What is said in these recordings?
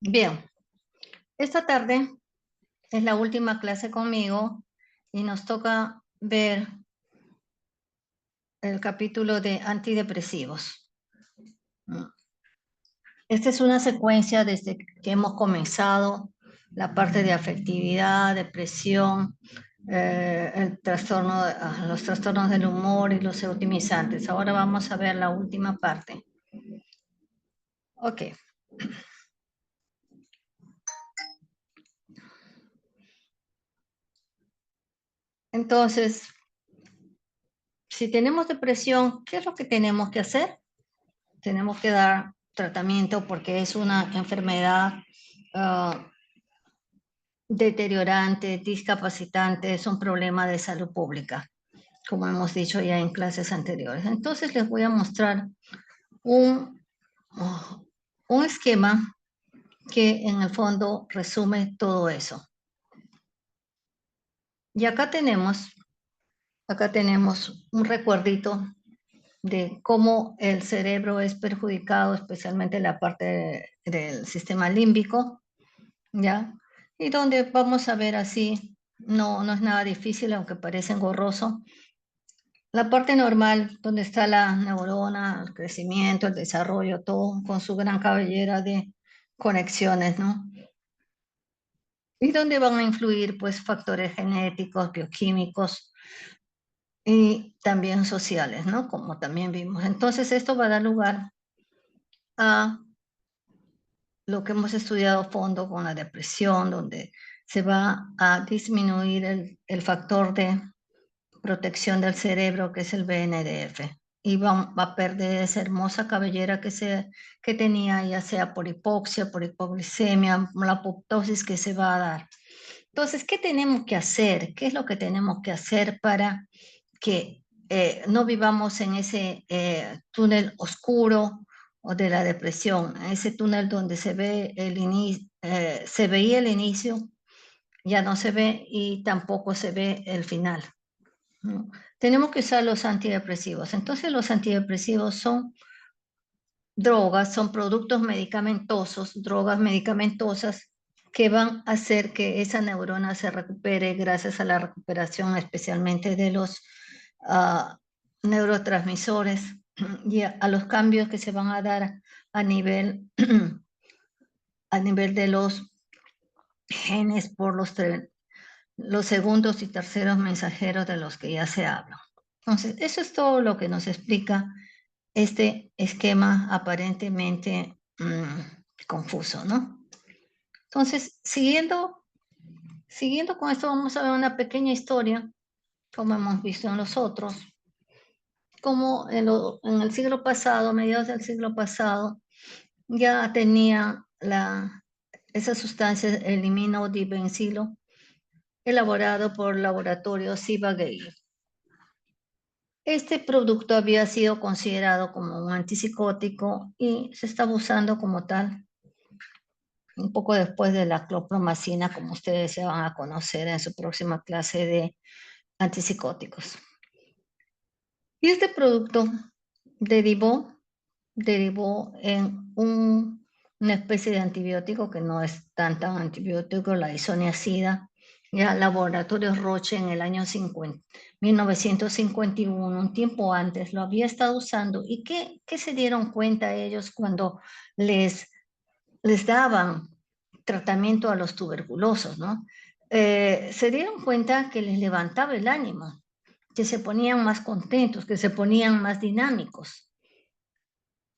Bien, esta tarde es la última clase conmigo y nos toca ver el capítulo de antidepresivos. Esta es una secuencia desde que hemos comenzado la parte de afectividad, depresión, los trastornos del humor y los eutimizantes. Ahora vamos a ver la última parte. Ok. Entonces, si tenemos depresión, ¿qué es lo que tenemos que hacer? Tenemos que dar tratamiento porque es una enfermedad deteriorante, discapacitante, es un problema de salud pública, como hemos dicho ya en clases anteriores. Entonces les voy a mostrar un, un esquema que en el fondo resume todo eso. Y acá tenemos un recuerdito de cómo el cerebro es perjudicado, especialmente la parte del sistema límbico, ¿ya? Y donde vamos a ver así, no es nada difícil, aunque parece engorroso. La parte normal, donde está la neurona, el crecimiento, el desarrollo, todo con su gran cabellera de conexiones, ¿no? Y donde van a influir, pues, factores genéticos, bioquímicos y también sociales, ¿no? Como también vimos. Entonces, esto va a dar lugar a lo que hemos estudiado a fondo con la depresión, donde se va a disminuir el factor de protección del cerebro, que es el BNDF, y va a perder esa hermosa cabellera que tenía, ya sea por hipoxia, por hipoglicemia, la apoptosis que se va a dar. Entonces, ¿qué tenemos que hacer? ¿Qué es lo que tenemos que hacer para que no vivamos en ese túnel oscuro o de la depresión, en ese túnel donde se veía el inicio, ya no se ve y tampoco se ve el final, ¿no? Tenemos que usar los antidepresivos. Entonces los antidepresivos son drogas, son productos medicamentosos, drogas medicamentosas que van a hacer que esa neurona se recupere gracias a la recuperación especialmente de los uh, neurotransmisores y a los cambios que se van a dar a nivel, a nivel de los genes por los segundos y terceros mensajeros de los que ya se habla. Entonces, eso es todo lo que nos explica este esquema aparentemente confuso, ¿no? Entonces, siguiendo con esto, vamos a ver una pequeña historia, como hemos visto en los otros, como en el siglo pasado, a mediados del siglo pasado, ya tenía esa sustancia, el imino-dibencilo, elaborado por el laboratorio Ciba-Geigy. Este producto había sido considerado como un antipsicótico y se estaba usando como tal un poco después de la clopromacina, como ustedes se van a conocer en su próxima clase de antipsicóticos. Y este producto derivó en una especie de antibiótico que no es tan antibiótico, la isoniazida. Ya Laboratorios Roche en el año 1951, un tiempo antes, lo había estado usando. ¿Y qué se dieron cuenta ellos cuando les daban tratamiento a los tuberculosos, ¿no? Se dieron cuenta que les levantaba el ánimo, que se ponían más contentos, que se ponían más dinámicos,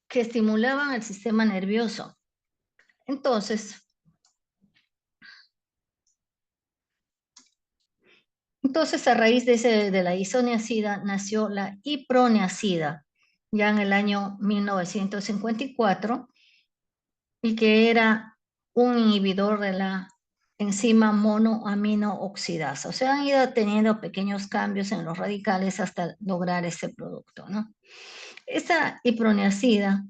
que estimulaban el sistema nervioso. Entonces, a raíz de la isoniazida nació la iproniazida, ya en el año 1954, y que era un inhibidor de la enzima monoamino oxidasa. O sea, han ido teniendo pequeños cambios en los radicales hasta lograr este producto, ¿no? Esta iproniazida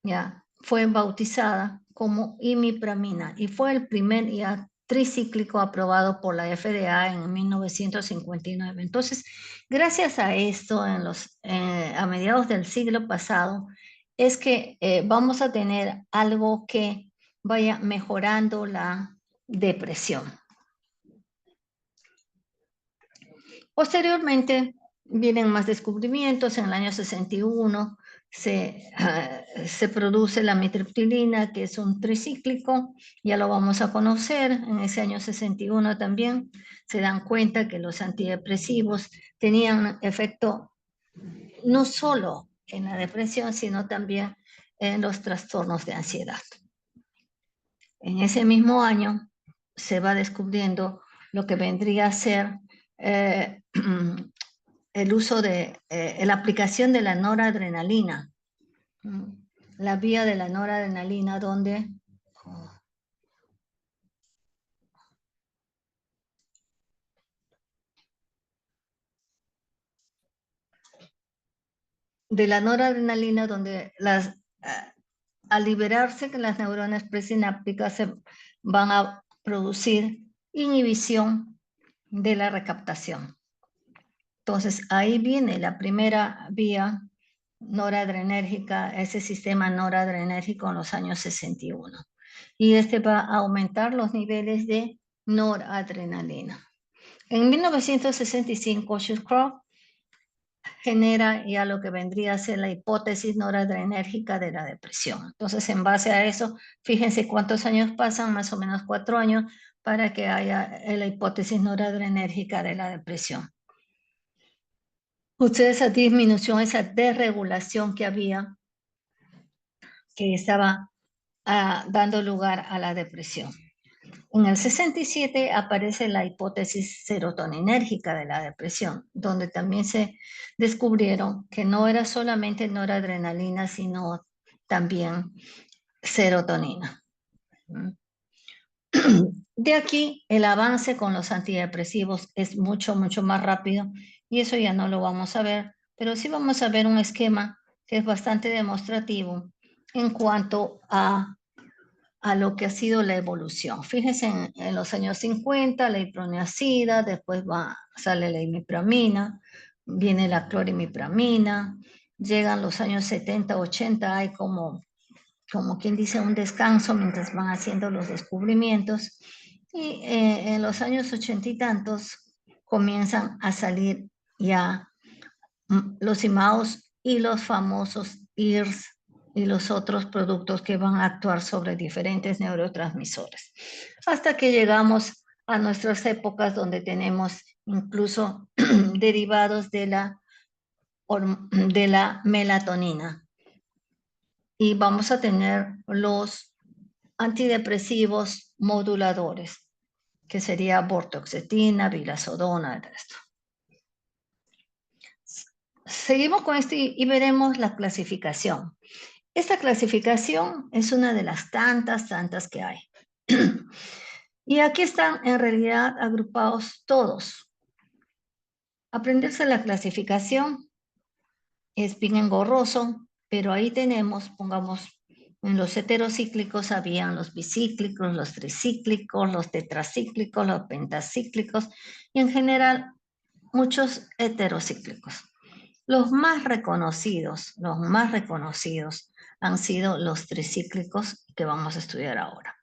ya fue bautizada como imipramina y fue el primer ya tricíclico aprobado por la FDA en 1959. Entonces, gracias a esto, a mediados del siglo pasado, es que vamos a tener algo que vaya mejorando la depresión. Posteriormente vienen más descubrimientos. En el año 61 se produce la amitriptilina, que es un tricíclico, ya lo vamos a conocer. En ese año 61 también se dan cuenta que los antidepresivos tenían efecto no solo en la depresión, sino también en los trastornos de ansiedad. En ese mismo año se va descubriendo lo que vendría a ser el uso de la aplicación de la noradrenalina, la vía de la noradrenalina donde al liberarse que las neuronas presinápticas se van a producir inhibición de la recaptación. Entonces ahí viene la primera vía noradrenérgica, ese sistema noradrenérgico en los años 61. Y este va a aumentar los niveles de noradrenalina. En 1965, Shuscroft genera ya lo que vendría a ser la hipótesis noradrenérgica de la depresión. Entonces, en base a eso, fíjense cuántos años pasan, más o menos 4 años, para que haya la hipótesis noradrenérgica de la depresión. Ustedes, esa disminución, esa desregulación que había, que estaba dando lugar a la depresión. En el 67 aparece la hipótesis serotoninérgica de la depresión, donde también se descubrieron que no era solamente noradrenalina, sino también serotonina. De aquí, el avance con los antidepresivos es mucho, mucho más rápido, y eso ya no lo vamos a ver, pero sí vamos a ver un esquema que es bastante demostrativo en cuanto a lo que ha sido la evolución. Fíjense en los años 50, la iproniazida, después sale la imipramina, viene la clorimipramina, llegan los años 70, 80, hay como quien dice un descanso mientras van haciendo los descubrimientos, y en los años 80 y tantos comienzan a salir ya los IMAOs y los famosos IRS y los otros productos que van a actuar sobre diferentes neurotransmisores. Hasta que llegamos a nuestras épocas donde tenemos incluso derivados de la melatonina. Y vamos a tener los antidepresivos moduladores, que sería vortioxetina, vilazodona, etc. Seguimos con esto y veremos la clasificación. Esta clasificación es una de las tantas que hay. Y aquí están en realidad agrupados todos. Aprenderse la clasificación es bien engorroso, pero ahí tenemos, pongamos, en los heterocíclicos habían los bicíclicos, los tricíclicos, los tetracíclicos, los pentacíclicos y en general muchos heterocíclicos. Los más reconocidos han sido los tricíclicos que vamos a estudiar ahora.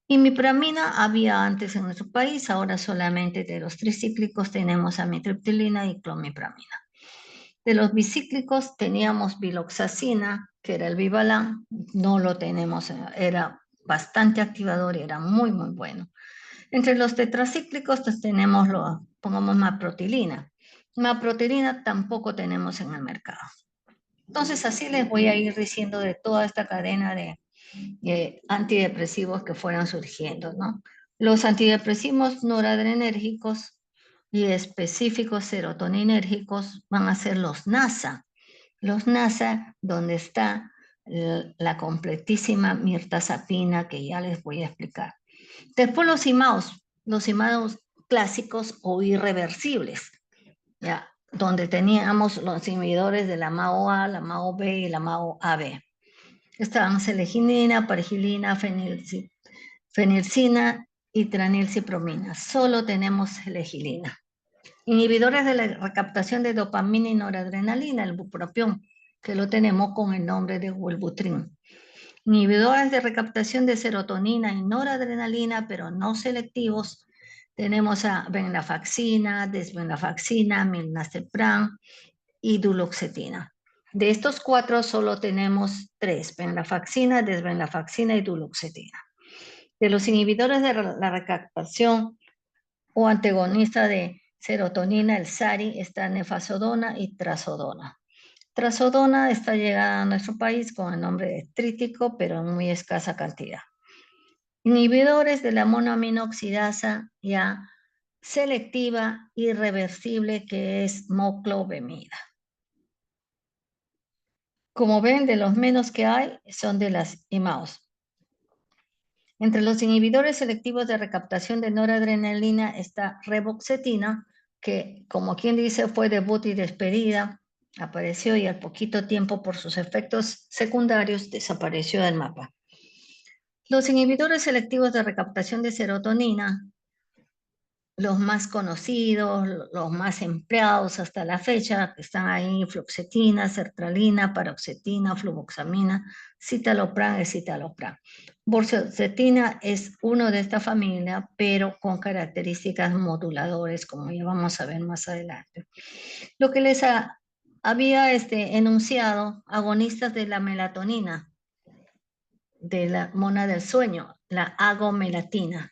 Imipramina había antes en nuestro país, ahora solamente de los tricíclicos tenemos amitriptilina y clomipramina. De los bicíclicos teníamos viloxacina, que era el Vivalan, no lo tenemos, era bastante activador y era muy, muy bueno. Entre los tetracíclicos pues, tenemos, pongamos maprotilina. Maprotilina tampoco tenemos en el mercado. Entonces así les voy a ir diciendo de toda esta cadena de antidepresivos que fueron surgiendo, ¿no? Los antidepresivos noradrenérgicos y específicos serotoninérgicos van a ser los NASA. Los NASA, donde está la completísima mirtazapina, que ya les voy a explicar. Después los IMAOs clásicos o irreversibles, ¿ya? Donde teníamos los inhibidores de la MAO-A, la MAO-B y la MAO-AB. Estaban seleginina, pargilina, fenilcina y tranilcipromina. Solo tenemos selegilina. Inhibidores de la recaptación de dopamina y noradrenalina, el bupropión, que lo tenemos con el nombre de Wellbutrin. Inhibidores de recaptación de serotonina y noradrenalina, pero no selectivos. Tenemos a venlafaxina, desvenlafaxina, milnacipran y duloxetina. De estos 4 solo tenemos 3, venlafaxina, desvenlafaxina y duloxetina. De los inhibidores de la recaptación o antagonista de serotonina, el SARI, está nefazodona y trazodona. Trazodona está llegada a nuestro país con el nombre de trítico, pero en muy escasa cantidad. Inhibidores de la monoaminoxidasa ya selectiva y reversible, que es moclobemida. Como ven, de los menos que hay son de las IMAOs. Entre los inhibidores selectivos de recaptación de noradrenalina está reboxetina, que como quien dice fue debut y despedida, apareció y al poquito tiempo por sus efectos secundarios desapareció del mapa. Los inhibidores selectivos de recaptación de serotonina, los más conocidos, los más empleados hasta la fecha, están ahí fluoxetina, sertralina, paroxetina, fluvoxamina, citalopram y citalopram. Bortezomib es uno de esta familia, pero con características moduladores, como ya vamos a ver más adelante. Lo que les había enunciado, agonistas de la melatonina, de la mona del sueño, la agomelatina.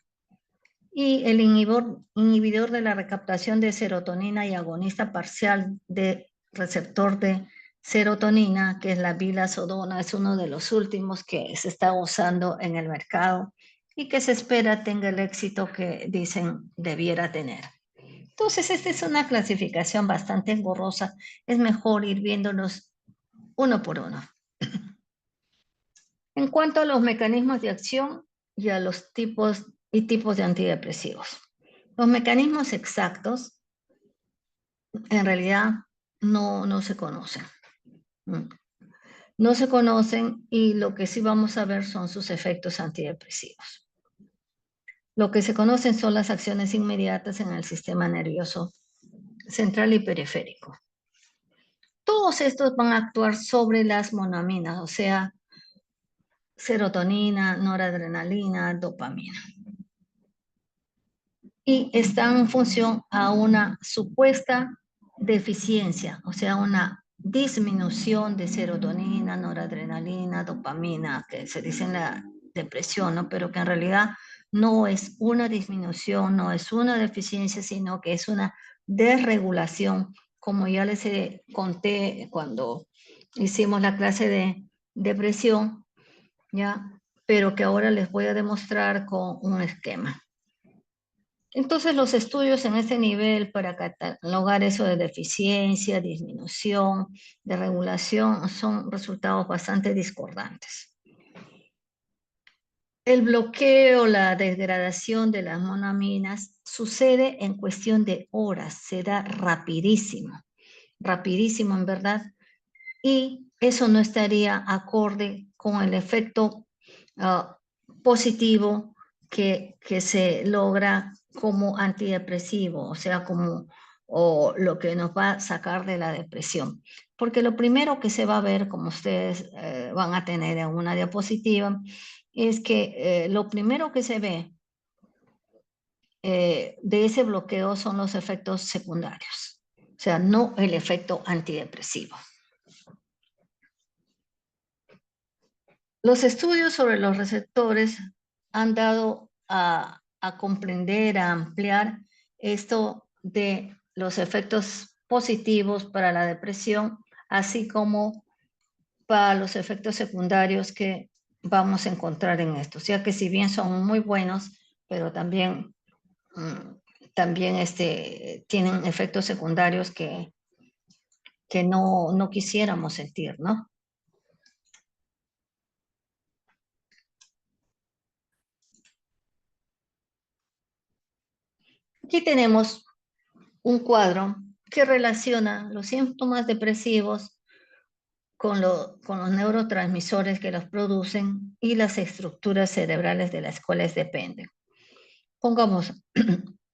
Y el inhibidor de la recaptación de serotonina y agonista parcial de receptor de serotonina, que es la vilazodona, es uno de los últimos que se está usando en el mercado y que se espera tenga el éxito que dicen debiera tener. Entonces, esta es una clasificación bastante engorrosa. Es mejor ir viéndolos uno por uno. En cuanto a los mecanismos de acción y a los tipos de antidepresivos. Los mecanismos exactos en realidad no se conocen. No se conocen y lo que sí vamos a ver son sus efectos antidepresivos. Lo que se conocen son las acciones inmediatas en el sistema nervioso central y periférico. Todos estos van a actuar sobre las monoaminas, o sea, serotonina, noradrenalina, dopamina. Y están en función a una supuesta deficiencia, o sea, una disminución de serotonina, noradrenalina, dopamina, que se dice en la depresión, ¿no? Pero que en realidad no es una disminución, no es una deficiencia, sino que es una desregulación, como ya les conté cuando hicimos la clase de depresión, ¿ya? Pero que ahora les voy a demostrar con un esquema. Entonces, los estudios en ese nivel para catalogar eso de deficiencia, disminución, de regulación, son resultados bastante discordantes. El bloqueo, la degradación de las monoaminas sucede en cuestión de horas, se da rapidísimo en verdad, y eso no estaría acorde con el efecto positivo que se logra como antidepresivo, o sea, o lo que nos va a sacar de la depresión. Porque lo primero que se va a ver, como ustedes van a tener en una diapositiva, es que lo primero que se ve de ese bloqueo son los efectos secundarios, o sea, no el efecto antidepresivo. Los estudios sobre los receptores han dado a comprender, a ampliar esto de los efectos positivos para la depresión, así como para los efectos secundarios que vamos a encontrar en esto. O sea que si bien son muy buenos, pero también tienen efectos secundarios que no quisiéramos sentir, ¿no? Aquí tenemos un cuadro que relaciona los síntomas depresivos con los neurotransmisores que los producen y las estructuras cerebrales de las cuales dependen. Pongamos,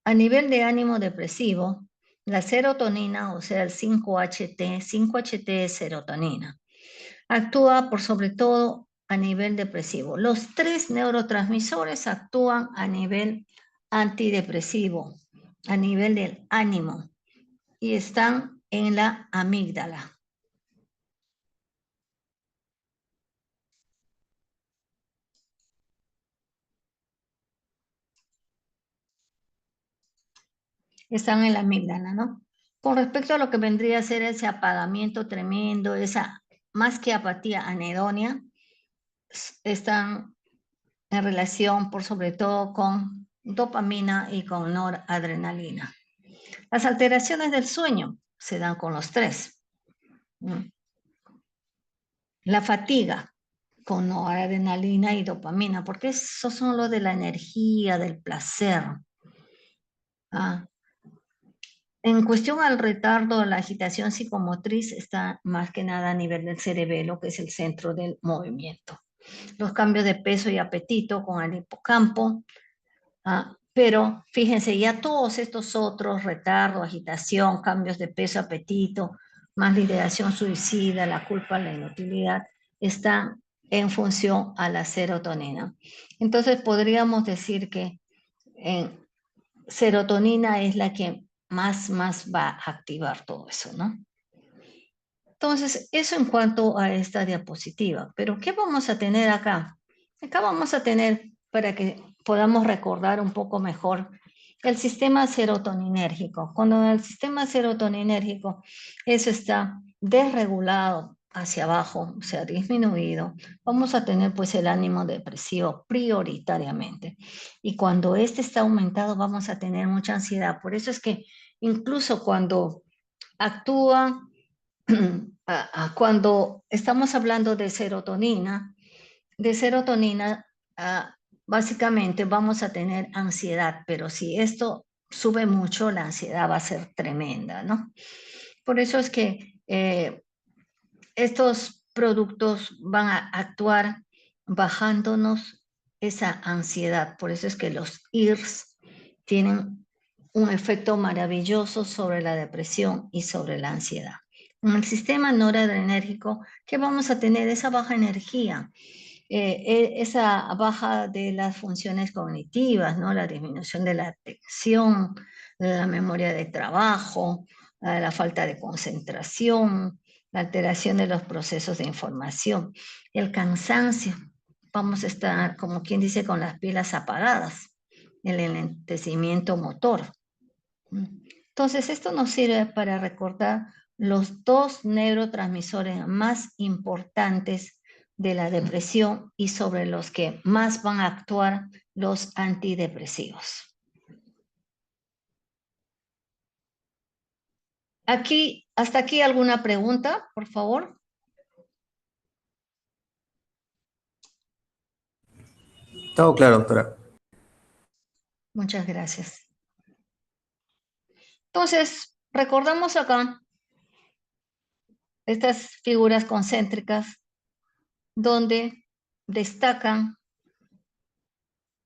a nivel de ánimo depresivo, la serotonina, o sea, el 5-HT es serotonina. Actúa por sobre todo a nivel depresivo. Los 3 neurotransmisores actúan a nivel antidepresivo, a nivel del ánimo, y están en la amígdala. Están en la amígdala, ¿no? Con respecto a lo que vendría a ser ese apagamiento tremendo, esa más que apatía, anedonia, están en relación por sobre todo con dopamina y con noradrenalina. Las alteraciones del sueño se dan con los 3. La fatiga con noradrenalina y dopamina, porque esos son los de la energía, del placer. En cuestión al retardo, la agitación psicomotriz está más que nada a nivel del cerebelo, que es el centro del movimiento. Los cambios de peso y apetito con el hipocampo, pero fíjense, ya todos estos otros, retardo, agitación, cambios de peso, apetito, más la ideación suicida, la culpa, la inutilidad, están en función a la serotonina. Entonces podríamos decir que serotonina es la que más va a activar todo eso, ¿no? Entonces, eso en cuanto a esta diapositiva. Pero, ¿qué vamos a tener acá? Acá vamos a tener, para que podamos recordar un poco mejor, el sistema serotoninérgico. Cuando en el sistema serotoninérgico eso está desregulado hacia abajo, o sea, disminuido, vamos a tener pues el ánimo depresivo prioritariamente. Y cuando este está aumentado, vamos a tener mucha ansiedad. Por eso es que incluso cuando actúa cuando estamos hablando de serotonina, básicamente vamos a tener ansiedad, pero si esto sube mucho, la ansiedad va a ser tremenda, ¿no? Por eso es que estos productos van a actuar bajándonos esa ansiedad. Por eso es que los IRS tienen un efecto maravilloso sobre la depresión y sobre la ansiedad. En el sistema noradrenérgico, ¿qué vamos a tener? Esa baja energía, esa baja de las funciones cognitivas, ¿no? La disminución de la atención, de la memoria de trabajo, la falta de concentración, la alteración de los procesos de información, el cansancio. Vamos a estar, como quien dice, con las pilas apagadas, el enlentecimiento motor. Entonces, esto nos sirve para recordar los 2 neurotransmisores más importantes de la depresión y sobre los que más van a actuar los antidepresivos. ¿Hasta aquí alguna pregunta, por favor? Todo claro, doctora. Muchas gracias. Entonces, recordamos acá estas figuras concéntricas donde destacan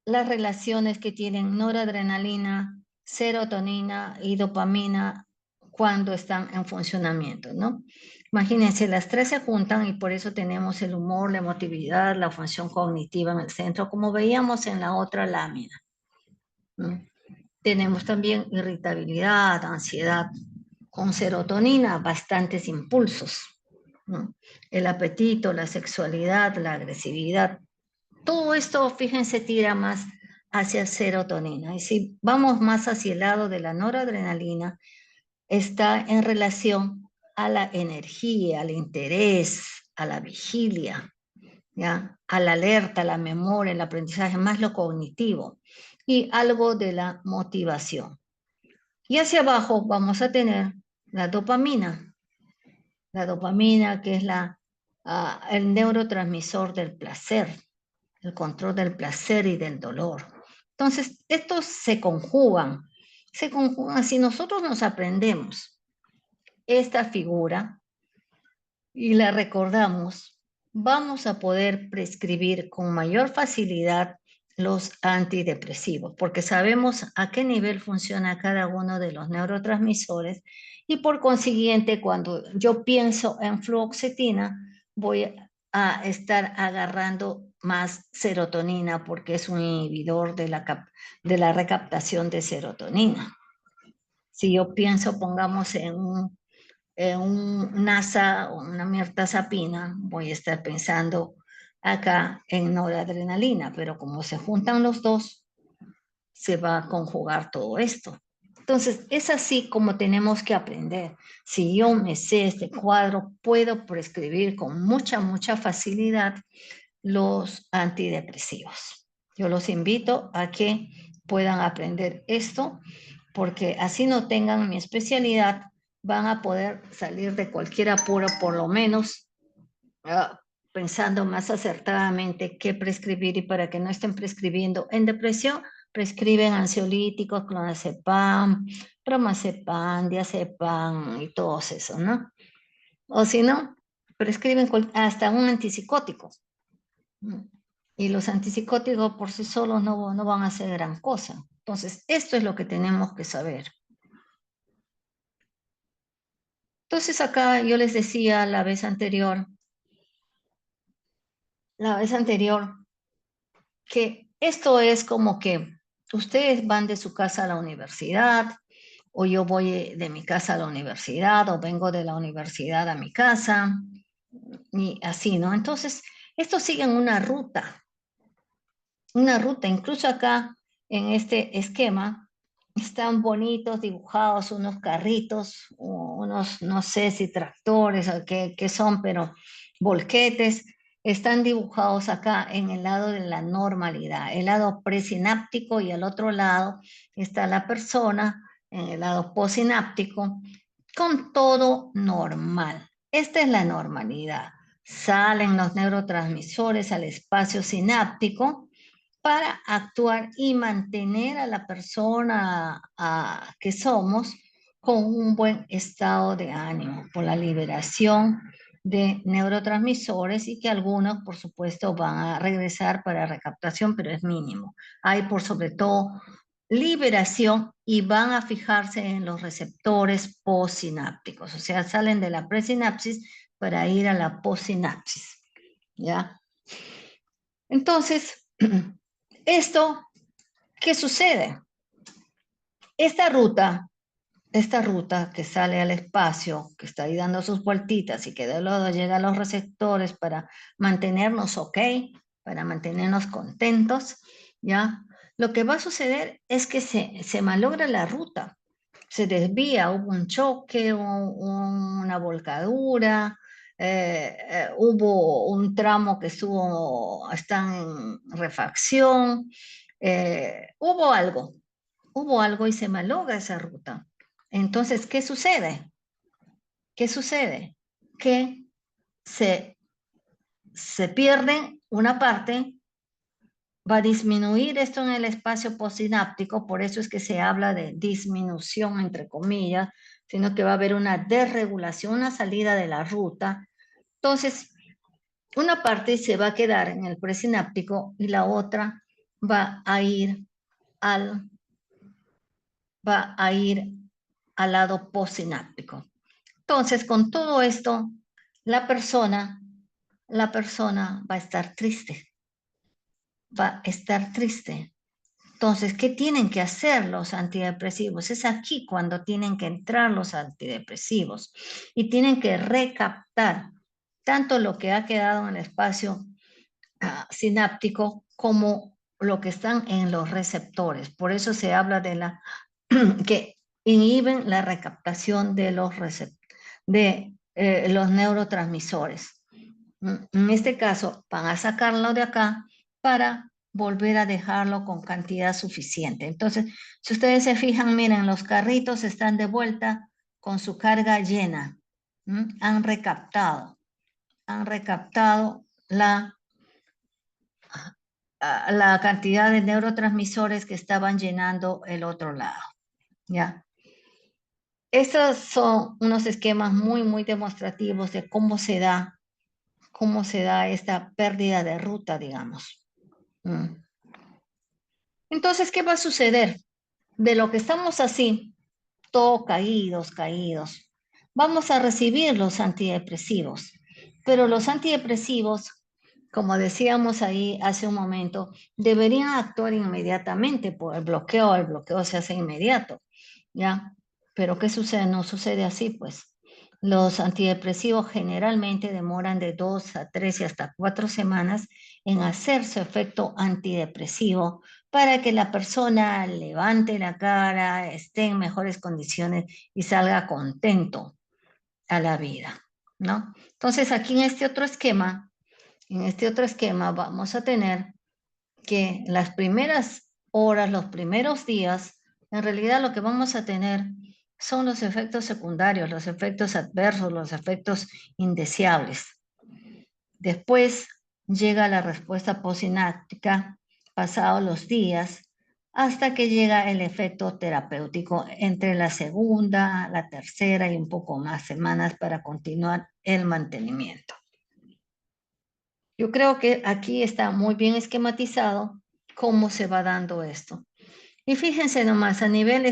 las relaciones que tienen noradrenalina, serotonina y dopamina cuando están en funcionamiento, ¿no? Imagínense, las 3 se juntan y por eso tenemos el humor, la emotividad, la función cognitiva en el centro, como veíamos en la otra lámina, ¿no? Tenemos también irritabilidad, ansiedad, con serotonina, bastantes impulsos, ¿no? El apetito, la sexualidad, la agresividad. Todo esto, fíjense, tira más hacia serotonina. Y si vamos más hacia el lado de la noradrenalina, está en relación a la energía, al interés, a la vigilia, ¿ya? A la alerta, a la memoria, el aprendizaje, más lo cognitivo y algo de la motivación. Y hacia abajo vamos a tener la dopamina que es el neurotransmisor del placer, el control del placer y del dolor. Entonces, estos se conjugan. Si nosotros nos aprendemos esta figura y la recordamos, vamos a poder prescribir con mayor facilidad los antidepresivos, porque sabemos a qué nivel funciona cada uno de los neurotransmisores y por consiguiente, cuando yo pienso en fluoxetina, voy a estar agarrando más serotonina porque es un inhibidor de la recaptación de serotonina. Si yo pienso, pongamos en un NASA o una mirtazapina, voy a estar pensando acá en noradrenalina, pero como se juntan los dos, se va a conjugar todo esto. Entonces, es así como tenemos que aprender. Si yo me sé este cuadro, puedo prescribir con mucha facilidad los antidepresivos. Yo los invito a que puedan aprender esto, porque así no tengan mi especialidad, van a poder salir de cualquier apuro, por lo menos pensando más acertadamente qué prescribir, y para que no estén prescribiendo en depresión, prescriben ansiolíticos, clonazepam, bromazepam, diazepam y todos esos, ¿no? O si no, prescriben hasta un antipsicótico. Y los antipsicóticos por sí solos no van a hacer gran cosa. Entonces, esto es lo que tenemos que saber. Entonces, acá yo les decía la vez anterior, que esto es como que ustedes van de su casa a la universidad, o yo voy de mi casa a la universidad, o vengo de la universidad a mi casa, y así, ¿no? Entonces, estos siguen una ruta, incluso acá en este esquema, están bonitos dibujados unos carritos, unos, no sé si tractores o qué son, pero volquetes, están dibujados acá en el lado de la normalidad, el lado presináptico, y al otro lado está la persona, en el lado posináptico, con todo normal. Esta es la normalidad. Salen los neurotransmisores al espacio sináptico para actuar y mantener a la persona que somos con un buen estado de ánimo, por la liberación de neurotransmisores, y que algunos, por supuesto, van a regresar para recaptación, pero es mínimo. Hay, por sobre todo, liberación, y van a fijarse en los receptores postsinápticos, o sea, salen de la presinapsis para ir a la postsinapsis, ¿ya? Entonces, esto, ¿qué sucede? Esta ruta que sale al espacio, que está ahí dando sus vueltitas y que de luego llega a los receptores para mantenernos ok, para mantenernos contentos, ¿ya? Lo que va a suceder es que se malogra la ruta, se desvía, hubo un choque, una volcadura, hubo un tramo que está en refacción, hubo algo y se malogra esa ruta. Entonces, ¿qué sucede? ¿Qué sucede? Que se pierde una parte, va a disminuir esto en el espacio postsináptico, por eso es que se habla de disminución, entre comillas, sino que va a haber una desregulación, una salida de la ruta. Entonces, una parte se va a quedar en el presináptico y la otra va a ir al, va a ir al lado postsináptico. Entonces, con todo esto, la persona va a estar triste, va a estar triste. Entonces, ¿qué tienen que hacer los antidepresivos? Es aquí cuando tienen que entrar los antidepresivos y tienen que recaptar tanto lo que ha quedado en el espacio sináptico como lo que están en los receptores. Por eso se habla de que inhiben la recaptación de los neurotransmisores. En este caso, van a sacarlo de acá para volver a dejarlo con cantidad suficiente. Entonces, si ustedes se fijan, miren, los carritos están de vuelta con su carga llena. Han recaptado la cantidad de neurotransmisores que estaban llenando el otro lado, ¿ya? Estos son unos esquemas muy demostrativos de cómo se da esta pérdida de ruta, digamos. Entonces, ¿qué va a suceder? De lo que estamos así, todo caídos, vamos a recibir los antidepresivos. Pero los antidepresivos, como decíamos ahí hace un momento, deberían actuar inmediatamente por el bloqueo se hace inmediato, ¿ya? Pero ¿qué sucede? No sucede así, pues. Los antidepresivos generalmente demoran de 2 a 3 y hasta 4 semanas en hacer su efecto antidepresivo para que la persona levante la cara, esté en mejores condiciones y salga contento a la vida, ¿no? Entonces aquí en este otro esquema vamos a tener que las primeras horas, los primeros días, en realidad lo que vamos a tener son los efectos secundarios, los efectos adversos, los efectos indeseables. Después llega la respuesta posináptica, pasados los días, hasta que llega el efecto terapéutico entre la segunda, la tercera y un poco más semanas para continuar el mantenimiento. Yo creo que aquí está muy bien esquematizado cómo se va dando esto. Y fíjense nomás, a nivel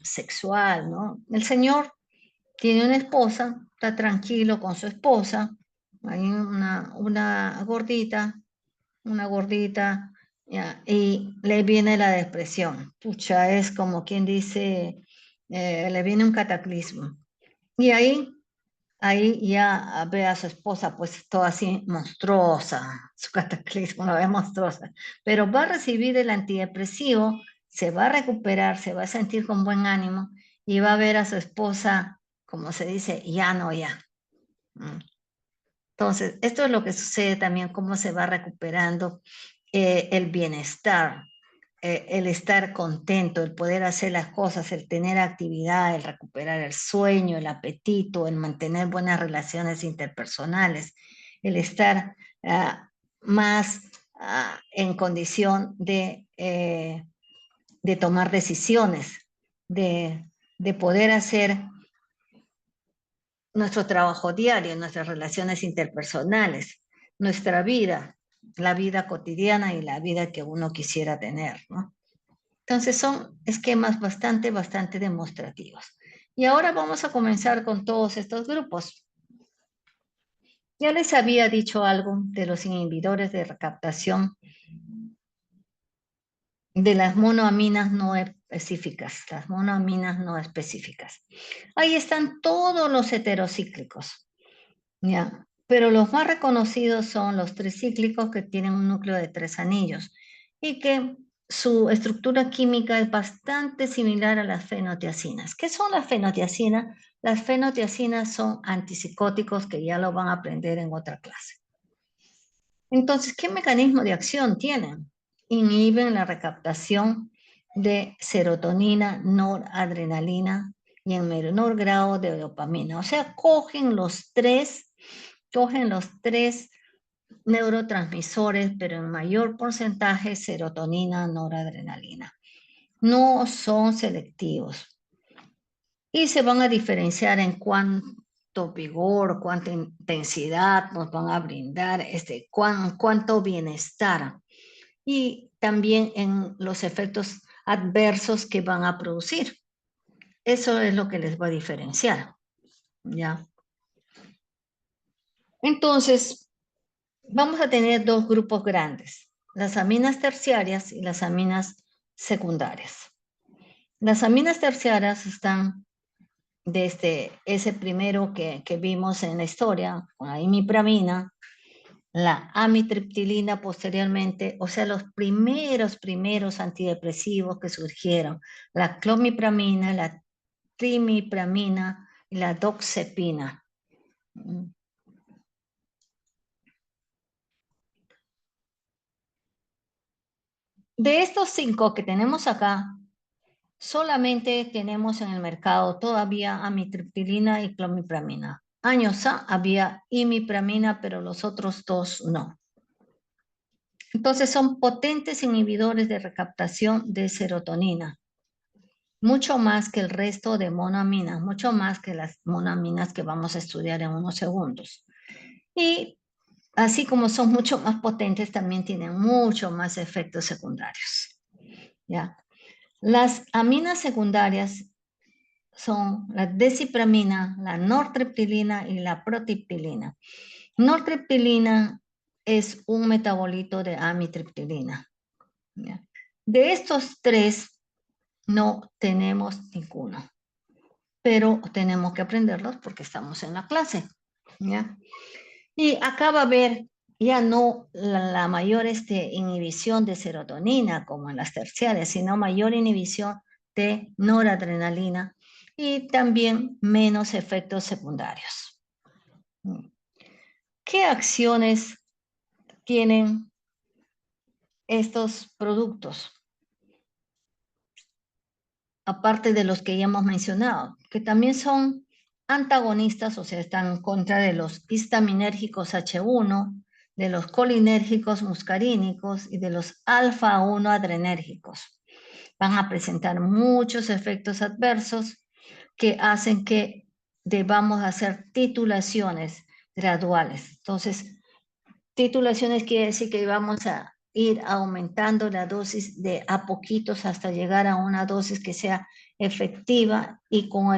sexual, ¿no? El señor tiene una esposa, está tranquilo con su esposa, hay una gordita, ya, y le viene la depresión. Pucha, es como quien dice, le viene un cataclismo. Y ahí ya ve a su esposa, pues toda así monstruosa, su cataclismo la ve monstruosa, pero va a recibir el antidepresivo, se va a recuperar, se va a sentir con buen ánimo y va a ver a su esposa, como se dice, ya no ya. Entonces, esto es lo que sucede también, cómo se va recuperando el bienestar, el estar contento, el poder hacer las cosas, el tener actividad, el recuperar el sueño, el apetito, el mantener buenas relaciones interpersonales, el estar más en condición de tomar decisiones, de poder hacer nuestro trabajo diario, nuestras relaciones interpersonales, nuestra vida, la vida cotidiana y la vida que uno quisiera tener, ¿no? Entonces son esquemas bastante demostrativos. Y ahora vamos a comenzar con todos estos grupos. Ya les había dicho algo de los inhibidores de recaptación de las monoaminas no específicas, las monoaminas no específicas. Ahí están todos los heterocíclicos, ¿ya? Pero los más reconocidos son los tricíclicos que tienen un núcleo de 3 anillos y que su estructura química es bastante similar a las fenotiacinas. ¿Qué son las fenotiacinas? Las fenotiacinas son antipsicóticos que ya lo van a aprender en otra clase. Entonces, ¿qué mecanismo de acción tienen? Inhiben la recaptación de serotonina, noradrenalina y en menor grado de dopamina. O sea, cogen los tres neurotransmisores, pero en mayor porcentaje serotonina, noradrenalina. No son selectivos y se van a diferenciar en cuánto vigor, cuánta intensidad nos van a brindar, cuánto bienestar y también en los efectos adversos que van a producir. Eso es lo que les va a diferenciar, ¿ya? Entonces, vamos a tener dos grupos grandes, las aminas terciarias y las aminas secundarias. Las aminas terciarias están desde ese primero que vimos en la historia, con la imipramina, la amitriptilina posteriormente, o sea, los primeros antidepresivos que surgieron, la clomipramina, la trimipramina y la doxepina. De estos 5 que tenemos acá, solamente tenemos en el mercado todavía amitriptilina y clomipramina. Años había imipramina, pero los otros 2 no. Entonces son potentes inhibidores de recaptación de serotonina, mucho más que el resto de monoaminas, mucho más que las monoaminas que vamos a estudiar en unos segundos. Y así como son mucho más potentes, también tienen mucho más efectos secundarios, ¿ya? Las aminas secundarias son la desipramina, la nortriptilina y la protiptilina. Nortriptilina es un metabolito de amitriptilina. ¿Ya? De estos tres no tenemos ninguno, pero tenemos que aprenderlos porque estamos en la clase. ¿Ya? Y acá va a haber ya no la mayor inhibición de serotonina como en las terciarias, sino mayor inhibición de noradrenalina y también menos efectos secundarios. ¿Qué acciones tienen estos productos? Aparte de los que ya hemos mencionado, que también son antagonistas, o sea, están en contra de los histaminérgicos H1, de los colinérgicos muscarínicos y de los alfa-1 adrenérgicos. Van a presentar muchos efectos adversos que hacen que debamos hacer titulaciones graduales. Entonces, titulaciones quiere decir que vamos a ir aumentando la dosis de a poquitos hasta llegar a una dosis que sea efectiva y con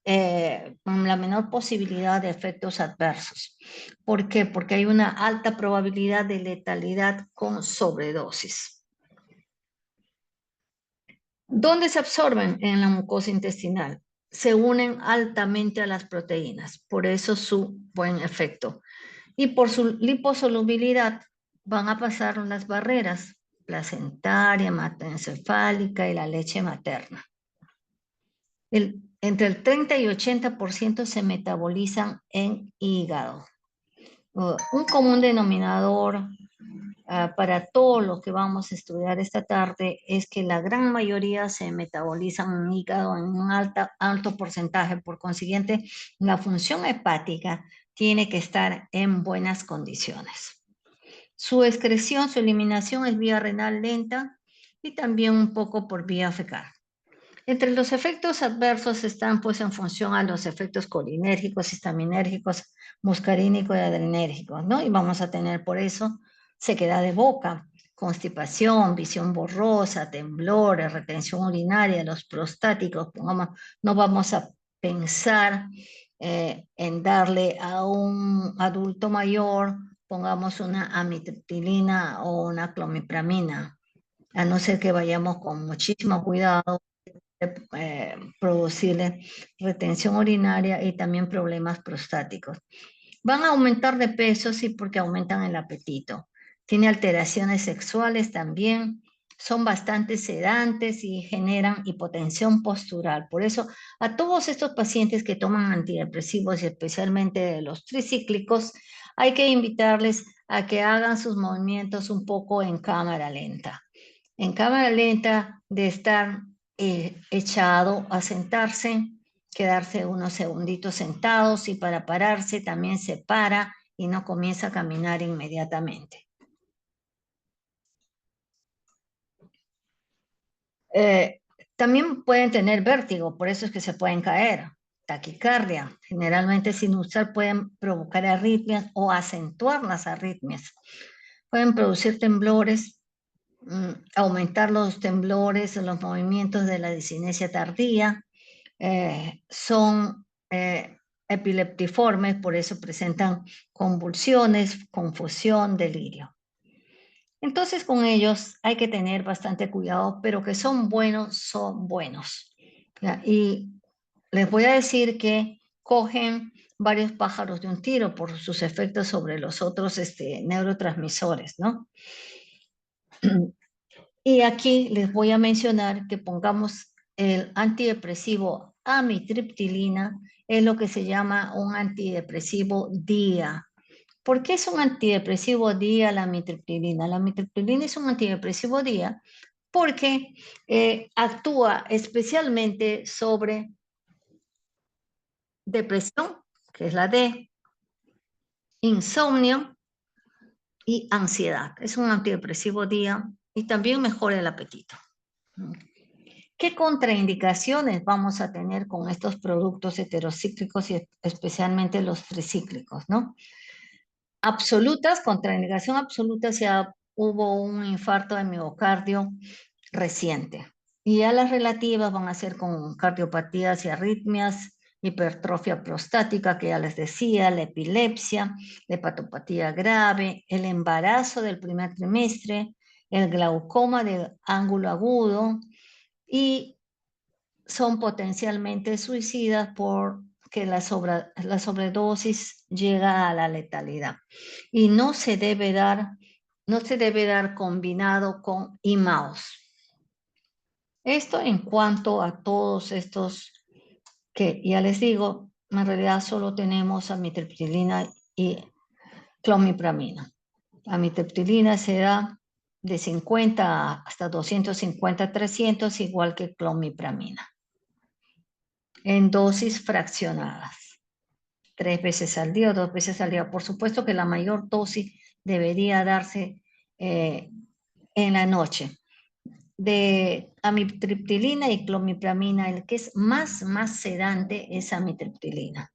con la menor posibilidad de efectos adversos. ¿Por qué? Porque hay una alta probabilidad de letalidad con sobredosis. ¿Dónde se absorben? En la mucosa intestinal. Se unen altamente a las proteínas, por eso su buen efecto. Y por su liposolubilidad van a pasar las barreras placentaria, hematoencefálica y la leche materna. Entre el 30 y 80% se metabolizan en hígado. Un común denominador para todo lo que vamos a estudiar esta tarde es que la gran mayoría se metabolizan en hígado en un alto porcentaje. Por consiguiente, la función hepática tiene que estar en buenas condiciones. Su excreción, su eliminación es vía renal lenta y también un poco por vía fecal. Entre los efectos adversos están pues en función a los efectos colinérgicos, histaminérgicos, muscarínicos y adrenérgicos, ¿no? Y vamos a tener por eso sequedad de boca, constipación, visión borrosa, temblores, retención urinaria, los prostáticos. No vamos a pensar en darle a un adulto mayor, pongamos una amitriptilina o una clomipramina, a no ser que vayamos con muchísimo cuidado producirle retención urinaria y también problemas prostáticos. Van a aumentar de peso, sí, porque aumentan el apetito. Tiene alteraciones sexuales también, son bastante sedantes y generan hipotensión postural. Por eso, a todos estos pacientes que toman antidepresivos y especialmente los tricíclicos, hay que invitarles a que hagan sus movimientos un poco en cámara lenta. En cámara lenta de estar echado a sentarse, quedarse unos segunditos sentados y para pararse también se para y no comienza a caminar inmediatamente. También pueden tener vértigo, por eso es que se pueden caer. Taquicardia, generalmente sin usar pueden provocar arritmias o acentuar las arritmias. Pueden producir temblores, aumentar los temblores, los movimientos de la disinesia tardía, son epileptiformes, por eso presentan convulsiones, confusión, delirio. Entonces con ellos hay que tener bastante cuidado, pero que son buenos, son buenos. ¿Ya? Y les voy a decir que cogen varios pájaros de un tiro por sus efectos sobre los otros neurotransmisores, ¿no? Y aquí les voy a mencionar que pongamos el antidepresivo amitriptilina, es lo que se llama un antidepresivo día. ¿Por qué es un antidepresivo día la amitriptilina? La amitriptilina es un antidepresivo día porque actúa especialmente sobre depresión, que es la D, insomnio y ansiedad. Es un antidepresivo día y también mejora el apetito. ¿Qué contraindicaciones vamos a tener con estos productos heterocíclicos y especialmente los tricíclicos, ¿no? Absolutas, contraindicación absoluta si hubo un infarto de miocardio reciente. Y ya las relativas van a ser con cardiopatías y arritmias, hipertrofia prostática, que ya les decía, la epilepsia, la hepatopatía grave, el embarazo del primer trimestre, el glaucoma de ángulo agudo, y son potencialmente suicidas porque la sobredosis llega a la letalidad. Y no se debe dar combinado con IMAOs. Esto en cuanto a todos estos que ya les digo, en realidad solo tenemos amitriptilina y clomipramina. Amitriptilina se da de 50 hasta 250, 300, igual que clomipramina, en dosis fraccionadas, 3 veces al día o 2 veces al día. Por supuesto que la mayor dosis debería darse en la noche. De amitriptilina y clomipramina, el que es más sedante es amitriptilina.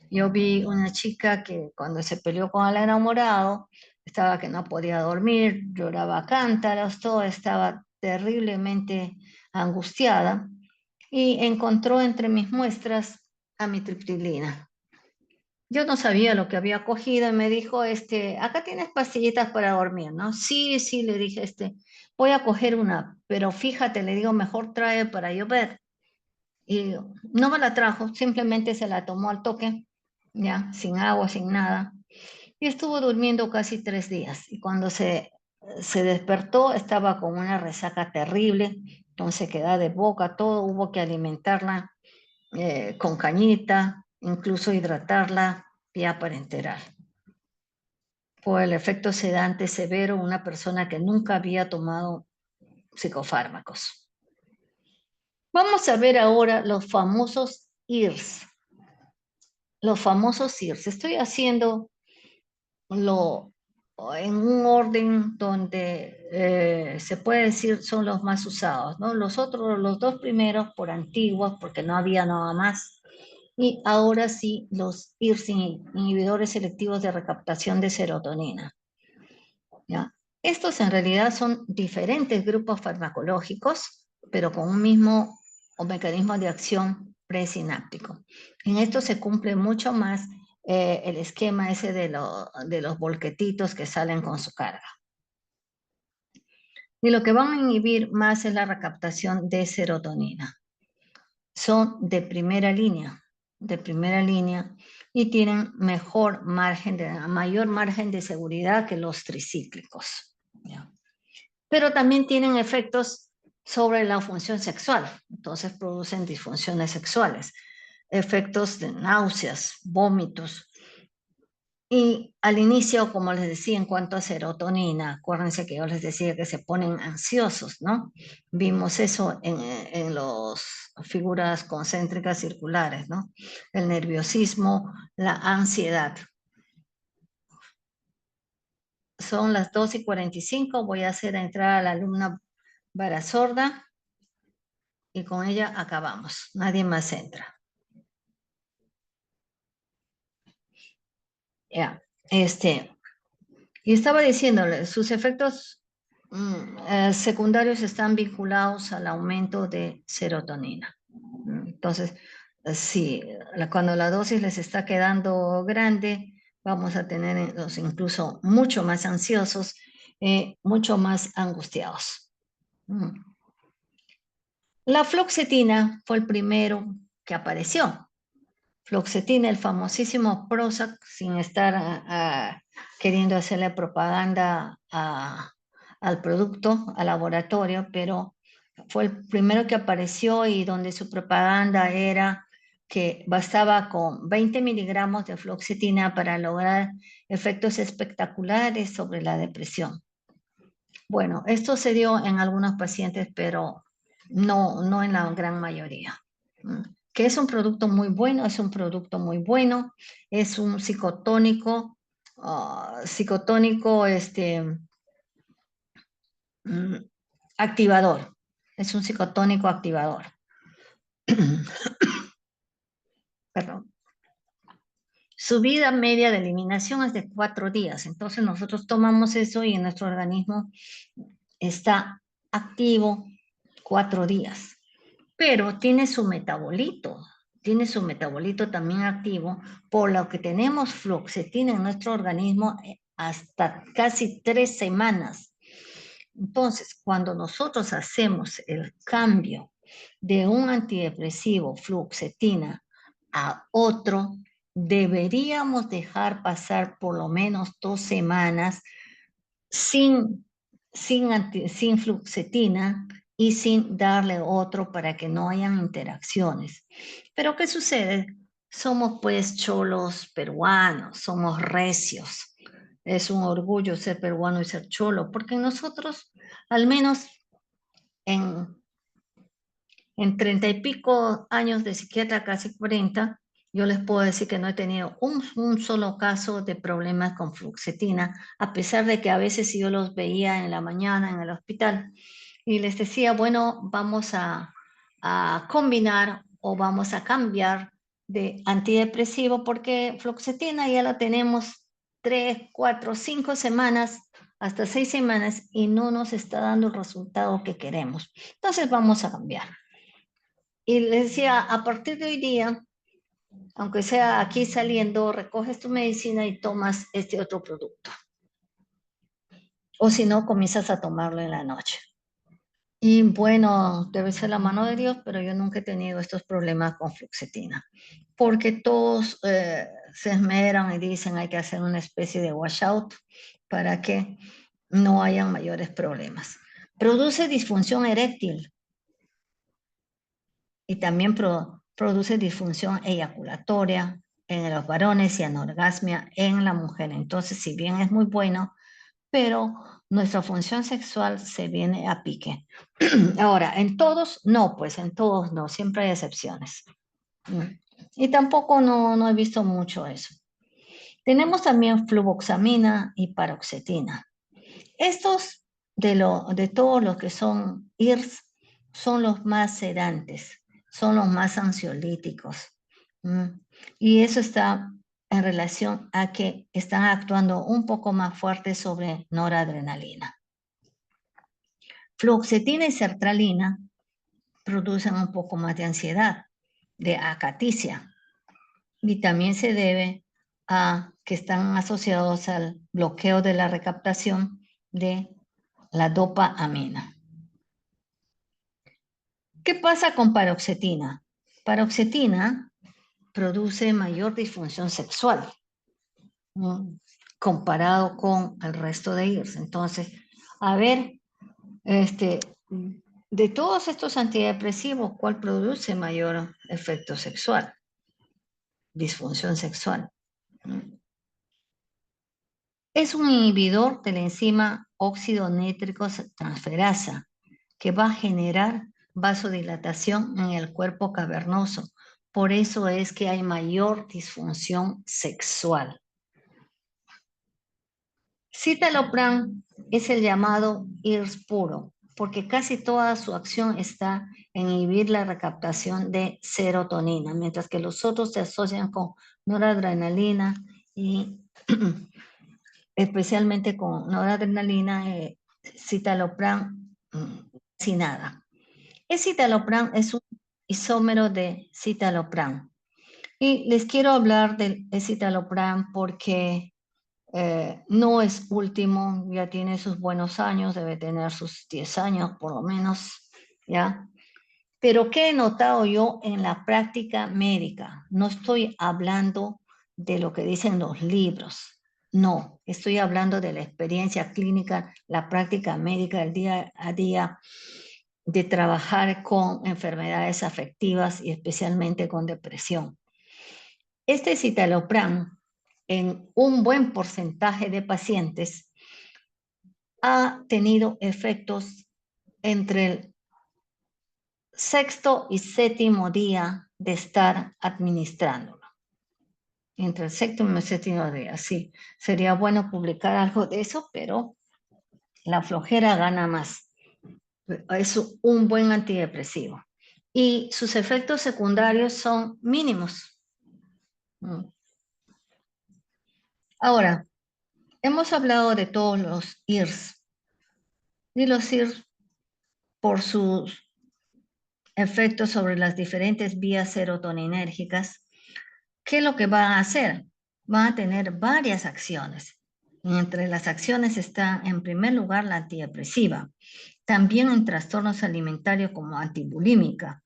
Yo vi una chica que cuando se peleó con el enamorado, estaba que no podía dormir, lloraba a cántaros, todo, estaba terriblemente angustiada, y encontró entre mis muestras amitriptilina. Yo no sabía lo que había cogido y me dijo, acá tienes pastillitas para dormir, ¿no? Sí, sí, le dije, voy a coger una, pero fíjate, le digo, mejor trae para yo ver. Y no me la trajo, simplemente se la tomó al toque, ya, sin agua, sin nada. Y estuvo durmiendo casi 3 días. Y cuando se despertó, estaba con una resaca terrible, entonces quedaba de boca, todo, hubo que alimentarla con cañita, incluso hidratarla ya para enterar. Por el efecto sedante severo, una persona que nunca había tomado psicofármacos. Vamos a ver ahora los famosos IRS. Los famosos IRS. Estoy haciendo en un orden donde se puede decir son los más usados, ¿no? Los dos primeros por antiguos, porque no había nada más. Y ahora sí, los IRS, inhibidores selectivos de recaptación de serotonina, ¿ya? Estos en realidad son diferentes grupos farmacológicos, pero con un mismo mecanismo de acción presináptico. En esto se cumple mucho más el esquema ese de los bolquetitos que salen con su carga. Y lo que van a inhibir más es la recaptación de serotonina. Son de primera línea, y tienen mayor margen de seguridad que los tricíclicos, ¿ya? Pero también tienen efectos sobre la función sexual, entonces producen disfunciones sexuales, efectos de náuseas, vómitos. Y al inicio, como les decía, en cuanto a serotonina, acuérdense que yo les decía que se ponen ansiosos, ¿no? Vimos eso en las figuras concéntricas circulares, ¿no? El nerviosismo, la ansiedad. Son las 2:45, voy a hacer entrar a la alumna Barasorda y con ella acabamos, nadie más entra. Ya, y estaba diciéndole, sus efectos secundarios están vinculados al aumento de serotonina. Entonces, si cuando la dosis les está quedando grande, vamos a tenerlos incluso mucho más ansiosos, mucho más angustiados. La fluoxetina fue el primero que apareció. Fluoxetina, el famosísimo Prozac, sin estar queriendo hacerle propaganda al producto, al laboratorio, pero fue el primero que apareció y donde su propaganda era que bastaba con 20 miligramos de fluoxetina para lograr efectos espectaculares sobre la depresión. Bueno, esto se dio en algunos pacientes, pero no en la gran mayoría. Que es un producto muy bueno, es un psicotónico, activador, es un psicotónico activador. Perdón. Su vida media de eliminación es de 4 días, entonces nosotros tomamos eso y en nuestro organismo está activo 4 días, pero tiene su metabolito, tiene su metabolito también activo, por lo que tenemos fluoxetina en nuestro organismo hasta casi 3 semanas. Entonces, cuando nosotros hacemos el cambio de un antidepresivo, fluoxetina, a otro, deberíamos dejar pasar por lo menos 2 semanas sin fluoxetina y sin darle otro para que no hayan interacciones. Pero ¿qué sucede? Somos pues cholos peruanos, somos recios. Es un orgullo ser peruano y ser cholo, porque nosotros, al menos en 30 y pico años de psiquiatra, casi 40, yo les puedo decir que no he tenido un solo caso de problemas con fluoxetina, a pesar de que a veces yo los veía en la mañana en el hospital y les decía, bueno, vamos a combinar o vamos a cambiar de antidepresivo porque fluoxetina ya la tenemos 3, 4, 5 semanas, hasta 6 semanas y no nos está dando el resultado que queremos. Entonces vamos a cambiar. Y le decía, a partir de hoy día, aunque sea aquí saliendo, recoges tu medicina y tomas este otro producto. O si no, comienzas a tomarlo en la noche. Y bueno, debe ser la mano de Dios, pero yo nunca he tenido estos problemas con fluoxetina. Porque todos se esmeran y dicen hay que hacer una especie de washout para que no hayan mayores problemas. Produce disfunción eréctil y también produce disfunción eyaculatoria en los varones y anorgasmia en la mujer. Entonces, si bien es muy bueno, pero nuestra función sexual se viene a pique. Ahora, en todos, no, pues en todos no, siempre hay excepciones. Y tampoco no he visto mucho eso. Tenemos también fluvoxamina y paroxetina. Estos de todos los que son IRS son los más sedantes, son los más ansiolíticos. Y eso está en relación a que están actuando un poco más fuerte sobre noradrenalina. Fluoxetina y sertralina producen un poco más de ansiedad, de acaticia, y también se debe a que están asociados al bloqueo de la recaptación de la dopamina. ¿Qué pasa con paroxetina? Paroxetina produce mayor disfunción sexual, ¿no?, comparado con el resto de ellos. Entonces, a ver, de todos estos antidepresivos, ¿cuál produce mayor efecto sexual? Disfunción sexual. Es un inhibidor de la enzima óxido nítrico transferasa que va a generar vasodilatación en el cuerpo cavernoso. Por eso es que hay mayor disfunción sexual. Citalopram es el llamado IRS puro, porque casi toda su acción está en inhibir la recaptación de serotonina, mientras que los otros se asocian con noradrenalina y especialmente con noradrenalina, citalopram, sin nada. El citalopram es un isómero de citalopram. Y les quiero hablar del citalopram porque no es último, ya tiene sus buenos años, debe tener sus 10 años por lo menos, ¿ya? Pero ¿qué he notado yo en la práctica médica? No estoy hablando de lo que dicen los libros, no, estoy hablando de la experiencia clínica, la práctica médica del día a día, de trabajar con enfermedades afectivas y especialmente con depresión. Este citalopram, en un buen porcentaje de pacientes, ha tenido efectos entre el sexto y séptimo día de estar administrándolo. Entre el séptimo y el séptimo día, sí. Sería bueno publicar algo de eso, pero la flojera gana más. Es un buen antidepresivo. Y sus efectos secundarios son mínimos. Ahora, hemos hablado de todos los IRS. Y los IRS, por sus efectos sobre las diferentes vías serotoninérgicas, ¿qué es lo que van a hacer? Van a tener varias acciones. Entre las acciones está, en primer lugar, la antidepresiva, también en trastornos alimentarios como antibulímica,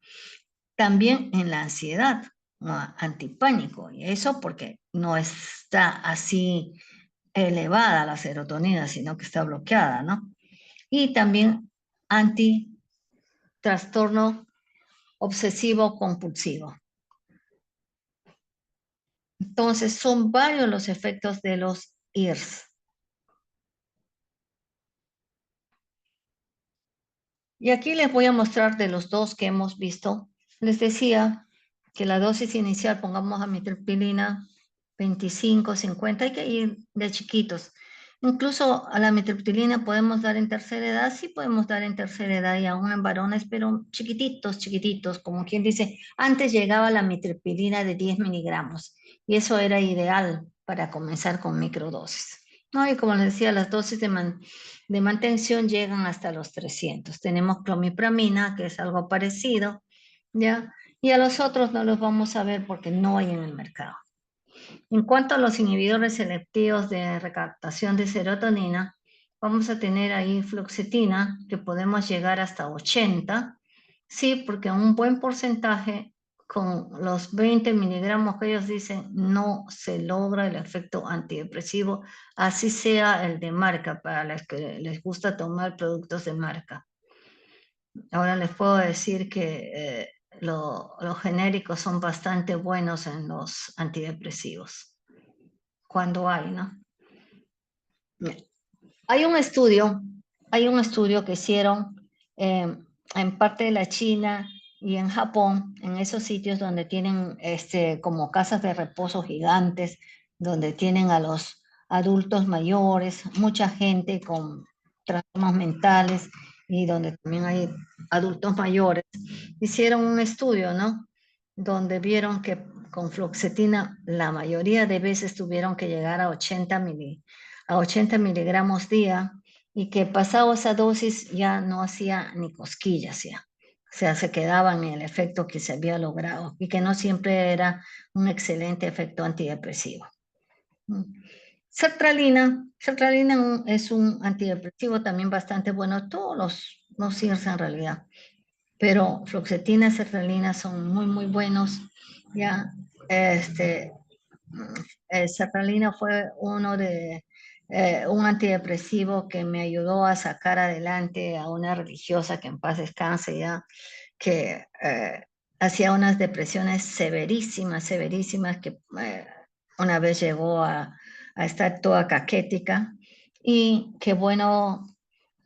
también en la ansiedad, antipánico, y eso porque no está así elevada la serotonina, sino que está bloqueada, ¿no? Y también antitrastorno obsesivo compulsivo. Entonces, son varios los efectos de los IRS. Y aquí les voy a mostrar de los dos que hemos visto. Les decía que la dosis inicial, pongamos amitriptilina 25, 50, hay que ir de chiquitos. Incluso a la amitriptilina podemos dar en tercera edad, sí podemos dar en tercera edad y aún en varones, pero chiquititos, chiquititos, como quien dice, antes llegaba la amitriptilina de 10 miligramos y eso era ideal para comenzar con microdosis. No, y como les decía, las dosis de mantención llegan hasta los 300. Tenemos clomipramina, que es algo parecido, ¿ya? Y a los otros no los vamos a ver porque no hay en el mercado. En cuanto a los inhibidores selectivos de recaptación de serotonina, vamos a tener ahí fluoxetina, que podemos llegar hasta 80, sí, porque un buen porcentaje con los 20 miligramos que ellos dicen no se logra el efecto antidepresivo, así sea el de marca, para los que les gusta tomar productos de marca. Ahora les puedo decir que los genéricos son bastante buenos en los antidepresivos, cuando hay, ¿no? Hay un estudio que hicieron en parte de la China y en Japón, en esos sitios donde tienen como casas de reposo gigantes, donde tienen a los adultos mayores, mucha gente con trastornos mentales y donde también hay adultos mayores. Hicieron un estudio, ¿no? Donde vieron que con fluoxetina la mayoría de veces tuvieron que llegar a 80 miligramos día y que pasado esa dosis ya no hacía ni cosquillas ya. O sea, se quedaban en el efecto que se había logrado y que no siempre era un excelente efecto antidepresivo. Sertralina es un antidepresivo también bastante bueno, todos los CIRS en realidad, pero fluoxetina y sertralina son muy, muy buenos. Ya, sertralina fue un antidepresivo que me ayudó a sacar adelante a una religiosa que en paz descanse ya, que hacía unas depresiones severísimas, severísimas, que una vez llegó a estar toda caquética y que bueno,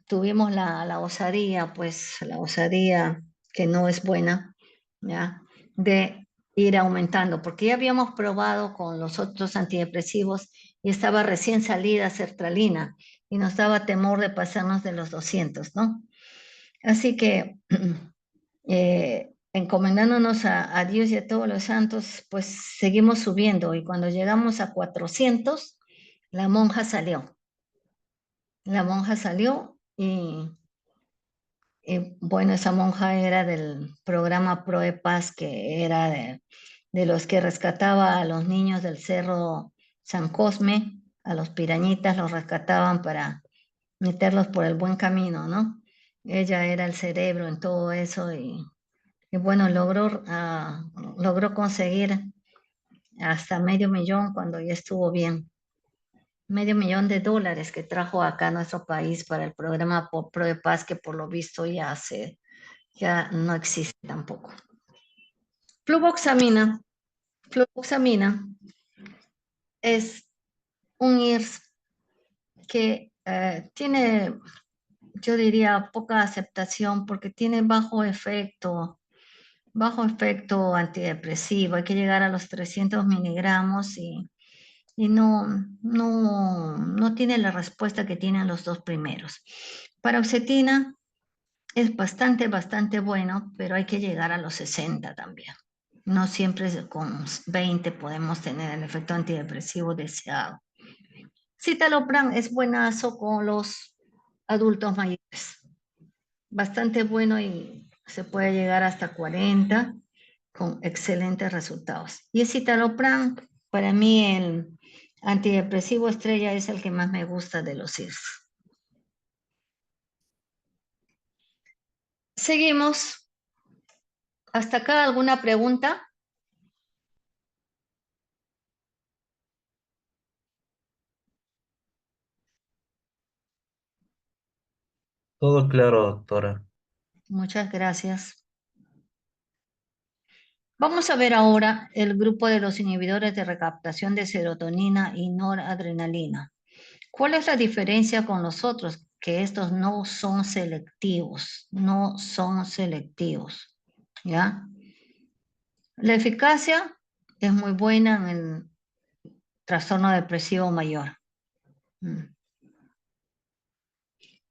tuvimos la osadía, pues la osadía que no es buena, ¿ya? De ir aumentando, porque ya habíamos probado con los otros antidepresivos y estaba recién salida sertralina y nos daba temor de pasarnos de los 200, ¿no? Así que encomendándonos a Dios y a todos los santos, pues seguimos subiendo y cuando llegamos a 400, la monja salió. La monja salió y bueno, esa monja era del programa Proepaz, que era de los que rescataba a los niños del Cerro San Cosme, a los pirañitas, los rescataban para meterlos por el buen camino, ¿no? Ella era el cerebro en todo eso y bueno, logró conseguir hasta $500,000 cuando ya estuvo bien. $500,000 que trajo acá a nuestro país para el programa Proepaz, que por lo visto ya no existe tampoco. Fluvoxamina es un IRS que tiene, yo diría, poca aceptación porque tiene bajo efecto antidepresivo. Hay que llegar a los 300 miligramos y no tiene la respuesta que tienen los dos primeros. Paroxetina es bastante bueno, pero hay que llegar a los 60 también. No siempre con 20 podemos tener el efecto antidepresivo deseado. Citalopram es buenazo con los adultos mayores. Bastante bueno y Se puede llegar hasta 40 con excelentes resultados. Y el citalopram, para mí el antidepresivo estrella es el que más me gusta de los IRS. Seguimos. ¿Hasta acá alguna pregunta? Todo claro, doctora. Muchas gracias. Vamos a ver ahora el grupo de los inhibidores de recaptación de serotonina y noradrenalina. ¿Cuál es la diferencia con los otros? Que estos no son selectivos, no son selectivos, ¿ya? La eficacia es muy buena en el trastorno depresivo mayor. Mm.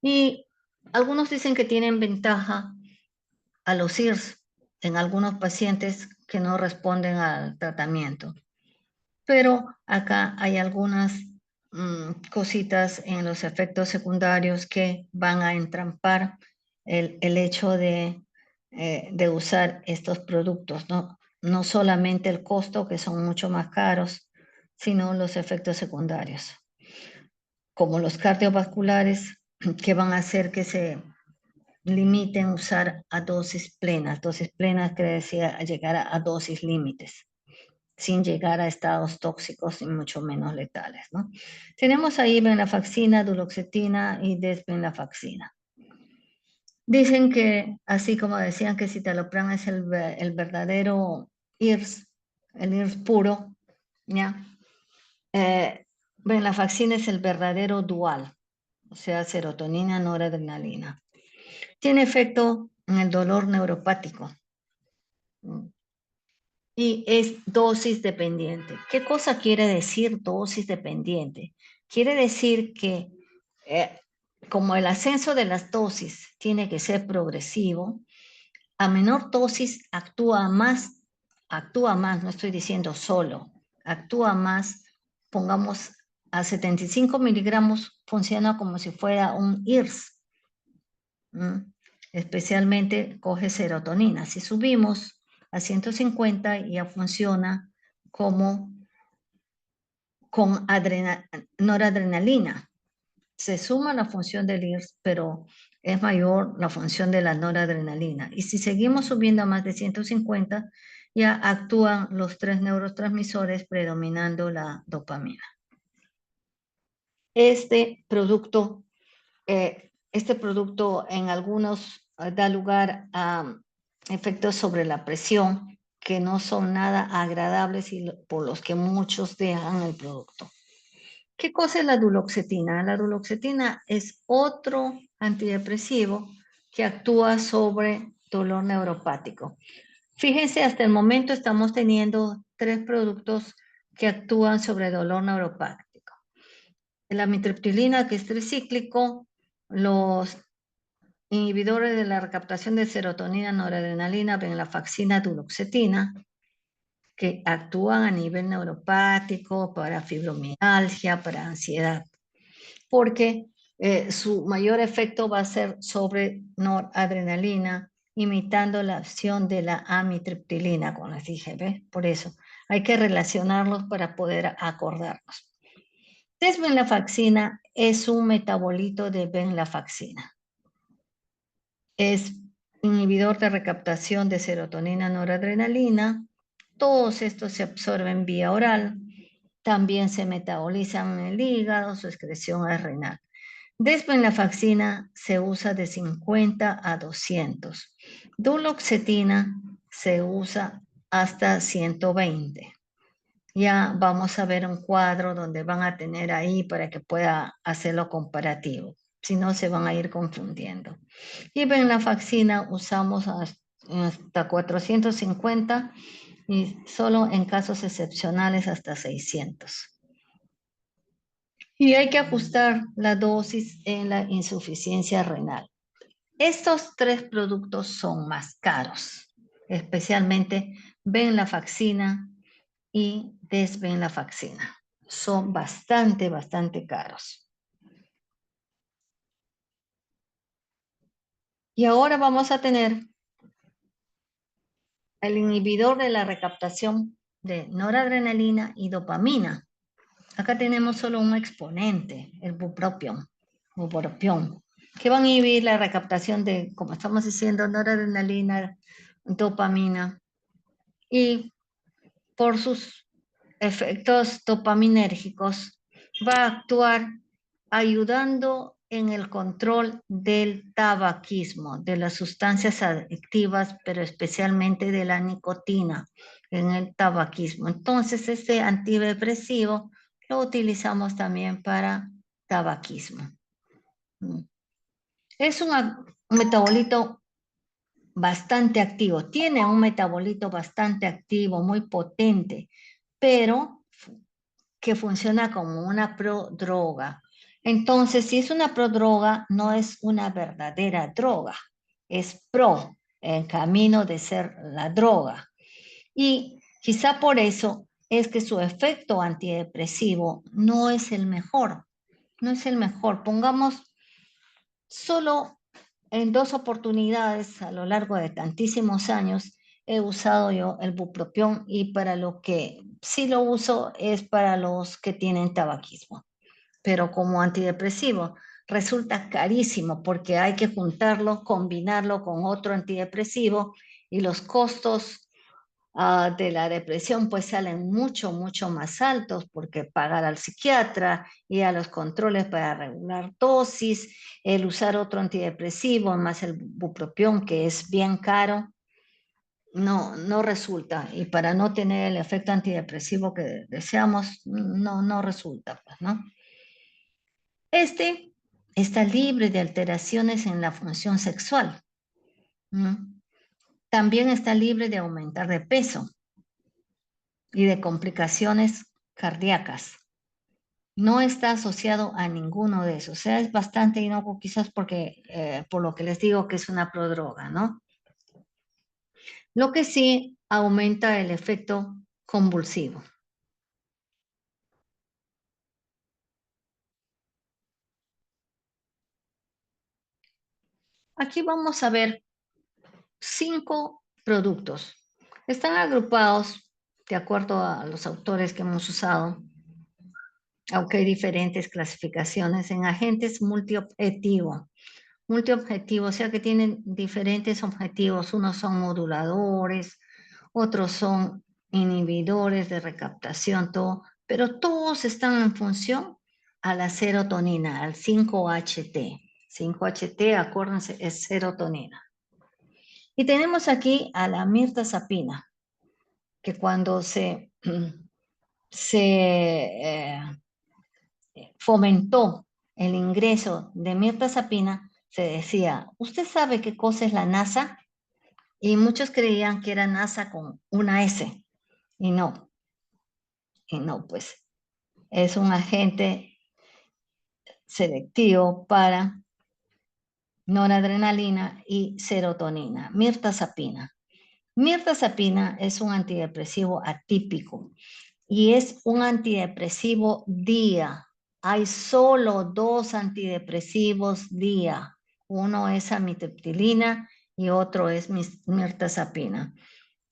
Y algunos dicen que tienen ventaja a los IRS en algunos pacientes que no responden al tratamiento. Pero acá hay algunas cositas en los efectos secundarios que van a entrampar el hecho de usar estos productos, ¿no? No solamente el costo, que son mucho más caros, sino los efectos secundarios, como los cardiovasculares, que van a hacer que se limiten a usar a dosis plenas quiere decir a llegar a dosis límites, sin llegar a estados tóxicos y mucho menos letales, ¿no? Tenemos ahí venlafaxina, duloxetina y desvenlafaxina. Dicen que, así como decían que citalopram es el verdadero IRS, el IRS puro, ¿ya? Venlafaxina es el verdadero dual, o sea, serotonina, noradrenalina. Tiene efecto en el dolor neuropático. Y es dosis dependiente. ¿Qué cosa quiere decir dosis dependiente? Quiere decir que como el ascenso de las dosis tiene que ser progresivo, a menor dosis actúa más, no estoy diciendo solo, actúa más, pongamos a 75 miligramos, funciona como si fuera un IRS. Especialmente coge serotonina. Si subimos a 150 ya funciona como con noradrenalina. Se suma la función del IRS, pero es mayor la función de la noradrenalina. Y si seguimos subiendo a más de 150, ya actúan los tres neurotransmisores predominando la dopamina. Este producto en algunos da lugar a efectos sobre la presión que no son nada agradables y por los que muchos dejan el producto. ¿Qué cosa es la duloxetina? La duloxetina es otro antidepresivo que actúa sobre dolor neuropático. Fíjense, hasta el momento estamos teniendo 3 productos que actúan sobre dolor neuropático. La amitriptilina, que es tricíclico, los inhibidores de la recaptación de serotonina, noradrenalina, venlafaxina, duloxetina, que actúan a nivel neuropático, para fibromialgia, para ansiedad, porque su mayor efecto va a ser sobre noradrenalina, imitando la acción de la amitriptilina, como les dije, ¿ves? Por eso hay que relacionarlos para poder acordarnos. Desvenlafaxina es un metabolito de venlafaxina. Es inhibidor de recaptación de serotonina, noradrenalina. Todos estos se absorben vía oral. También se metabolizan en el hígado, su excreción es renal. Desvenlafaxina se usa de 50 a 200. Duloxetina se usa hasta 120. Ya vamos a ver un cuadro donde van a tener ahí para que pueda hacerlo comparativo. Si no, se van a ir confundiendo. Y venlafaxina usamos hasta 450 y solo en casos excepcionales hasta 600. Y hay que ajustar la dosis en la insuficiencia renal. Estos 3 productos son más caros, especialmente venlafaxina y desvenlafaxina. Son bastante caros. Y ahora vamos a tener el inhibidor de la recaptación de noradrenalina y dopamina. Acá tenemos solo un exponente, el bupropión, que va a inhibir la recaptación de, como estamos diciendo, noradrenalina, dopamina, y por sus efectos dopaminérgicos va a actuar ayudando en el control del tabaquismo, de las sustancias adictivas, pero especialmente de la nicotina en el tabaquismo. Entonces, este antidepresivo lo utilizamos también para tabaquismo. Es un metabolito bastante activo, tiene un metabolito bastante activo, muy potente, pero que funciona como una prodroga. Entonces, si es una prodroga, no es una verdadera droga, es pro, en camino de ser la droga. Y quizá por eso es que su efecto antidepresivo no es el mejor, no es el mejor. Pongamos solo en 2 oportunidades a lo largo de tantísimos años he usado yo el bupropión, y para lo que sí lo uso es para los que tienen tabaquismo. Pero como antidepresivo resulta carísimo porque hay que juntarlo, combinarlo con otro antidepresivo, y los costos de la depresión pues salen mucho, mucho más altos, porque pagar al psiquiatra y a los controles para regular dosis, el usar otro antidepresivo más el bupropión, que es bien caro, no resulta. Y para no tener el efecto antidepresivo que deseamos, no resulta, pues, ¿no? Este está libre de alteraciones en la función sexual. También está libre de aumentar de peso y de complicaciones cardíacas. No está asociado a ninguno de esos. O sea, es bastante inocuo, quizás porque, por lo que les digo que es una prodroga, ¿no? Lo que sí aumenta el efecto convulsivo. Aquí vamos a ver 5 productos. Están agrupados de acuerdo a los autores que hemos usado, aunque hay diferentes clasificaciones, en agentes multiobjetivos. Multiobjetivos, o sea que tienen diferentes objetivos. Unos son moduladores, otros son inhibidores de recaptación, todo, pero todos están en función a la serotonina, al 5-HT. 5-HT, acuérdense, es serotonina. Y tenemos aquí a la mirtazapina, que cuando se fomentó el ingreso de mirtazapina, se decía, ¿usted sabe qué cosa es la NASA? Y muchos creían que era NASA con una S, y no, pues es un agente selectivo para noradrenalina y serotonina, mirtazapina. Mirtazapina es un antidepresivo atípico y es un antidepresivo día. Hay solo 2 antidepresivos día. Uno es amitriptilina y otro es mirtazapina.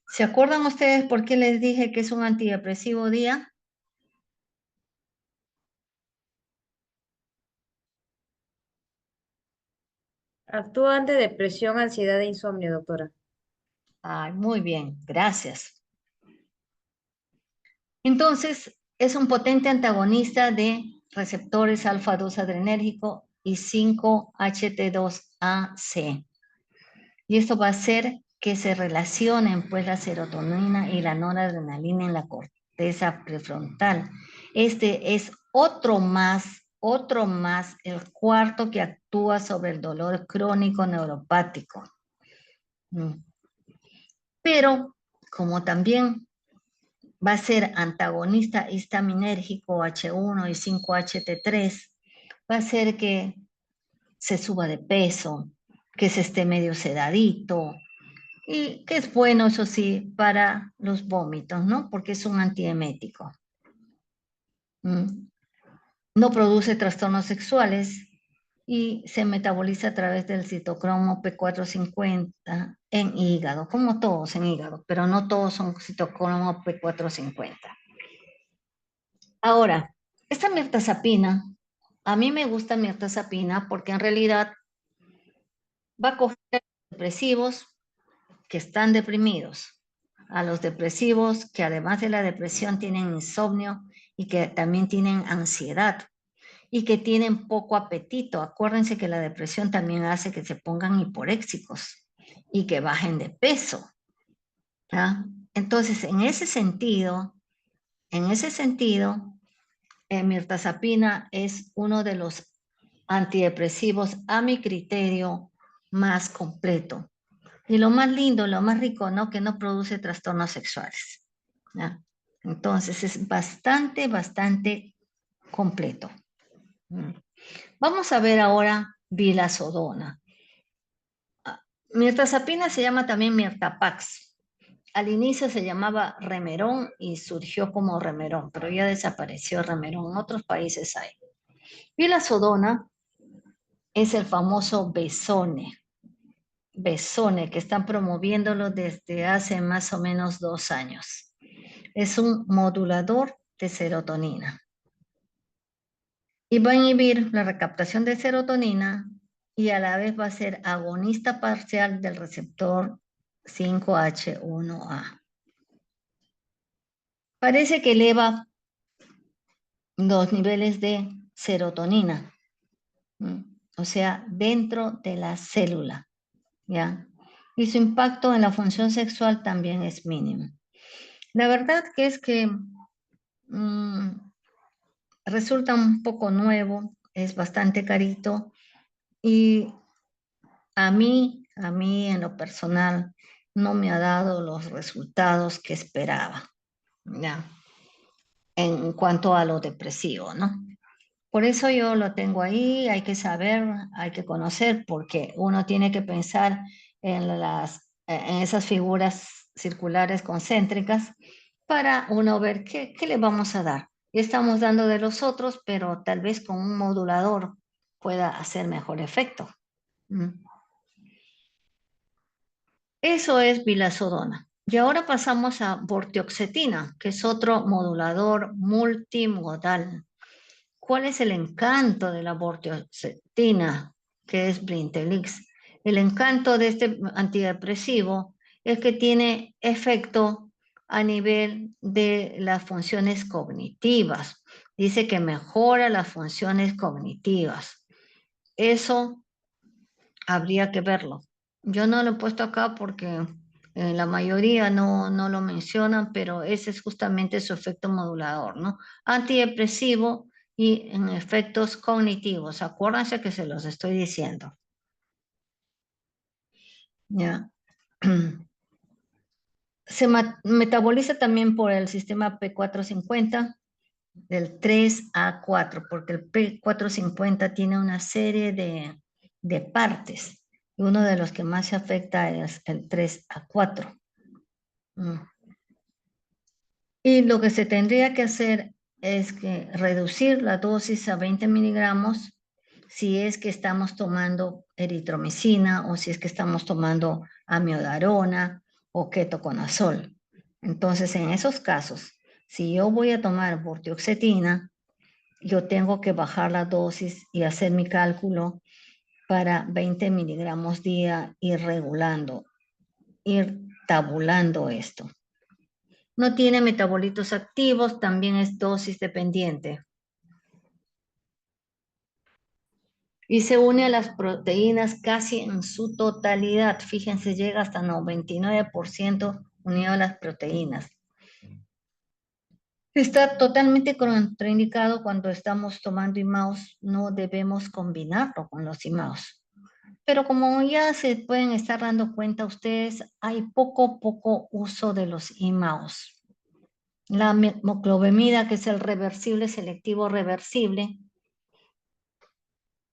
¿Se acuerdan ustedes por qué les dije que es un antidepresivo día? Actúa ante depresión, ansiedad e insomnio, doctora. Ay, muy bien, gracias. Entonces, es un potente antagonista de receptores alfa-2 adrenérgico y 5-HT2AC. Y esto va a hacer que se relacionen pues la serotonina y la noradrenalina en la corteza prefrontal. Este es otro más, el cuarto que actúa sobre el dolor crónico neuropático. Pero como también va a ser antagonista histaminérgico H1 y 5-HT3, va a hacer que se suba de peso, que se esté medio sedadito, y que es bueno, eso sí, para los vómitos, ¿no? Porque es un antiemético. No produce trastornos sexuales y se metaboliza a través del citocromo P450 en hígado, como todos en hígado, pero no todos son citocromo P450. Ahora, esta mirtazapina, a mí me gusta mirtazapina porque en realidad va a coger a los depresivos que están deprimidos, a los depresivos que además de la depresión tienen insomnio y que también tienen ansiedad y que tienen poco apetito. Acuérdense que la depresión también hace que se pongan hiporéxicos y que bajen de peso. ¿Ya? Entonces, en ese sentido, mirtazapina es uno de los antidepresivos a mi criterio más completo. Y lo más lindo, lo más rico, ¿no? Que no produce trastornos sexuales. ¿Ya? Entonces es bastante, bastante completo. Vamos a ver ahora vilazodona. Mirtazapina se llama también Mirtapax. Al inicio se llamaba Remerón y surgió como Remerón, pero ya desapareció Remerón. En otros países hay. Vilazodona es el famoso Besone. Besone, que están promoviéndolo desde hace más o menos 2 años. Es un modulador de serotonina. Y va a inhibir la recaptación de serotonina y a la vez va a ser agonista parcial del receptor 5H1A. Parece que eleva los niveles de serotonina, o sea, dentro de la célula, ¿ya? Y su impacto en la función sexual también es mínimo. La verdad que es que resulta un poco nuevo, es bastante carito y a mí en lo personal no me ha dado los resultados que esperaba, ¿ya? En cuanto a lo depresivo, ¿no? Por eso yo lo tengo ahí, hay que saber, hay que conocer, porque uno tiene que pensar en esas figuras circulares concéntricas para uno ver qué le vamos a dar. Y estamos dando de los otros, pero tal vez con un modulador pueda hacer mejor efecto. Eso es vilazodona. Y ahora pasamos a vortioxetina, que es otro modulador multimodal. ¿Cuál es el encanto de la vortioxetina, que es Brintelix? El encanto de este antidepresivo es que tiene efecto a nivel de las funciones cognitivas. Dice que mejora las funciones cognitivas. Eso habría que verlo. Yo no lo he puesto acá porque la mayoría no lo mencionan, pero ese es justamente su efecto modulador, ¿no? Antidepresivo y en efectos cognitivos. Acuérdense que se los estoy diciendo. ¿Ya? Se metaboliza también por el sistema P450 del 3 a 4, porque el P450 tiene una serie de partes. Y uno de los que más se afecta es el 3 a 4. Y lo que se tendría que hacer es que reducir la dosis a 20 miligramos si es que estamos tomando eritromicina o si es que estamos tomando amiodarona o ketoconazol. Entonces, en esos casos, si yo voy a tomar vortioxetina, yo tengo que bajar la dosis y hacer mi cálculo para 20 miligramos día, ir regulando, ir tabulando esto. No tiene metabolitos activos, también es dosis dependiente. Y se une a las proteínas casi en su totalidad. Fíjense, llega hasta 99% unido a las proteínas. Está totalmente contraindicado cuando estamos tomando IMAOs, no debemos combinarlo con los IMAOs. Pero como ya se pueden estar dando cuenta ustedes, hay poco uso de los IMAOs. La moclobemida, que es el reversible selectivo reversible,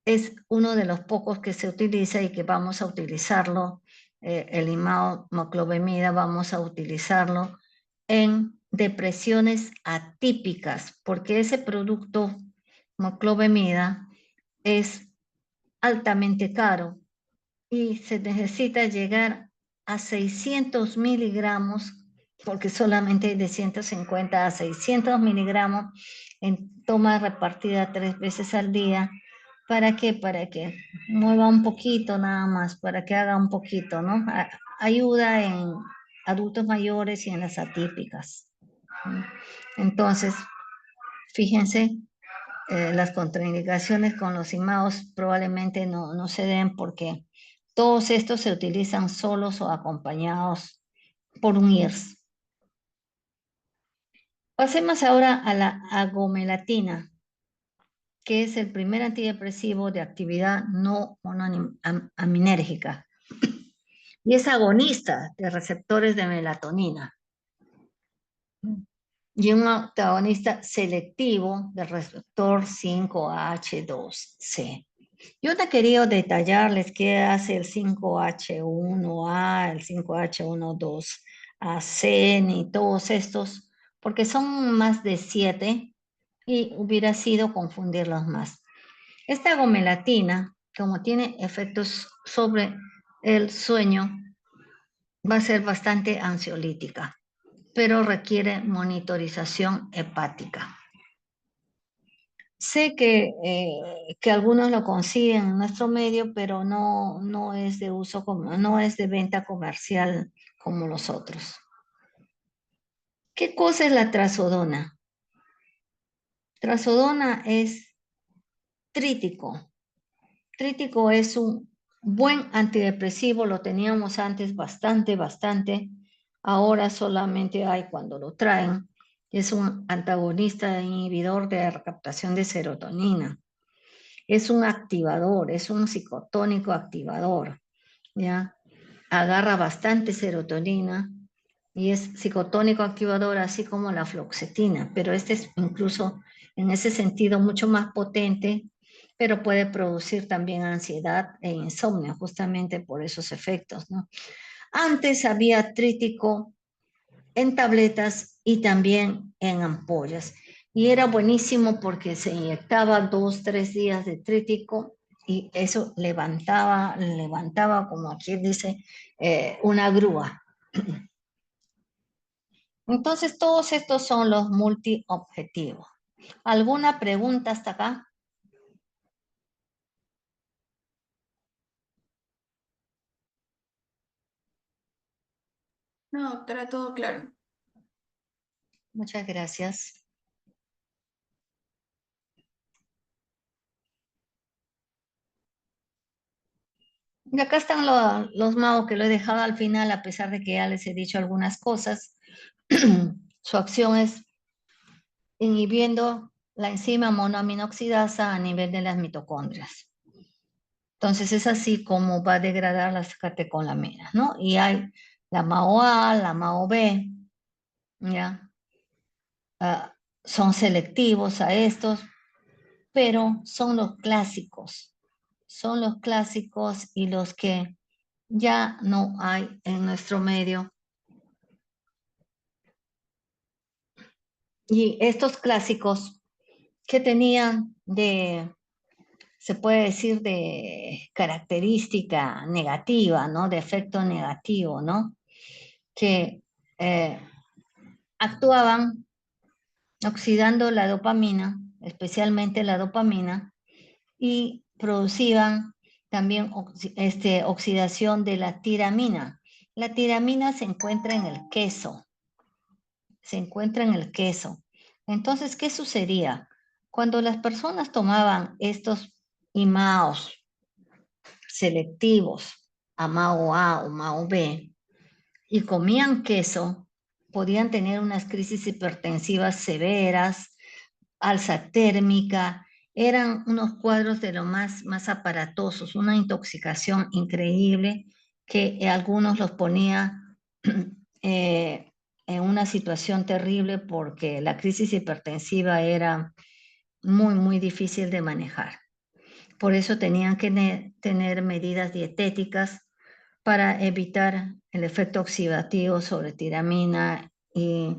es uno de los pocos que se utiliza y que vamos a utilizarlo, el IMAO moclobemida, vamos a utilizarlo en depresiones atípicas, porque ese producto moclobemida es altamente caro y se necesita llegar a 600 miligramos, porque solamente hay de 150 a 600 miligramos en toma repartida 3 veces al día. ¿Para qué? Para que mueva un poquito nada más, para que haga un poquito, ¿no? Ayuda en adultos mayores y en las atípicas. Entonces, fíjense, las contraindicaciones con los IMAOs probablemente no se den porque todos estos se utilizan solos o acompañados por un IRS. Pasemos ahora a la agomelatina, que es el primer antidepresivo de actividad no monoaminérgica y es agonista de receptores de melatonina y un antagonista selectivo del receptor 5H2C. Yo te quería detallarles qué hace el 5H1A, el 5H12AC, ni todos estos, porque son más de 7 y hubiera sido confundirlos más. Esta gomelatina, como tiene efectos sobre el sueño, va a ser bastante ansiolítica, pero requiere monitorización hepática. Sé que algunos lo consiguen en nuestro medio, pero no es de uso, no es de venta comercial como los otros. ¿Qué cosa es la trazodona? Trazodona es trítico. Trítico es un buen antidepresivo, lo teníamos antes bastante. Ahora solamente hay cuando lo traen. Es un antagonista inhibidor de la recaptación de serotonina. Es un activador, es un psicotónico activador, ¿ya? Agarra bastante serotonina y es psicotónico activador, así como la fluoxetina, pero este es incluso en ese sentido mucho más potente, pero puede producir también ansiedad e insomnio, justamente por esos efectos, ¿no? Antes había trítico en tabletas y también en ampollas. Y era buenísimo porque se inyectaba 2, 3 días de trítico y eso levantaba como aquí dice, una grúa. Entonces, todos estos son los multiobjetivos. ¿Alguna pregunta hasta acá? No, doctora, todo claro. Muchas gracias. Y acá están los MAO que lo he dejado al final, a pesar de que ya les he dicho algunas cosas. Su acción es inhibiendo la enzima monoaminoxidasa a nivel de las mitocondrias. Entonces es así como va a degradar las catecolaminas, ¿no? Y hay la MAO-A, la MAO-B, ¿ya? Son selectivos a estos, pero son los clásicos y los que ya no hay en nuestro medio. Y estos clásicos que tenían se puede decir de característica negativa, ¿no? De efecto negativo, ¿no? Que actuaban oxidando la dopamina, especialmente la dopamina, y producían también oxidación de la tiramina. La tiramina se encuentra en el queso, Entonces, ¿qué sucedía? Cuando las personas tomaban estos IMAOs selectivos, a MAO-A o MAO-B, y comían queso, podían tener unas crisis hipertensivas severas, alza térmica, eran unos cuadros de lo más aparatosos, una intoxicación increíble que algunos los ponía en una situación terrible porque la crisis hipertensiva era muy difícil de manejar. Por eso tenían que tener medidas dietéticas para evitar el efecto oxidativo sobre tiramina y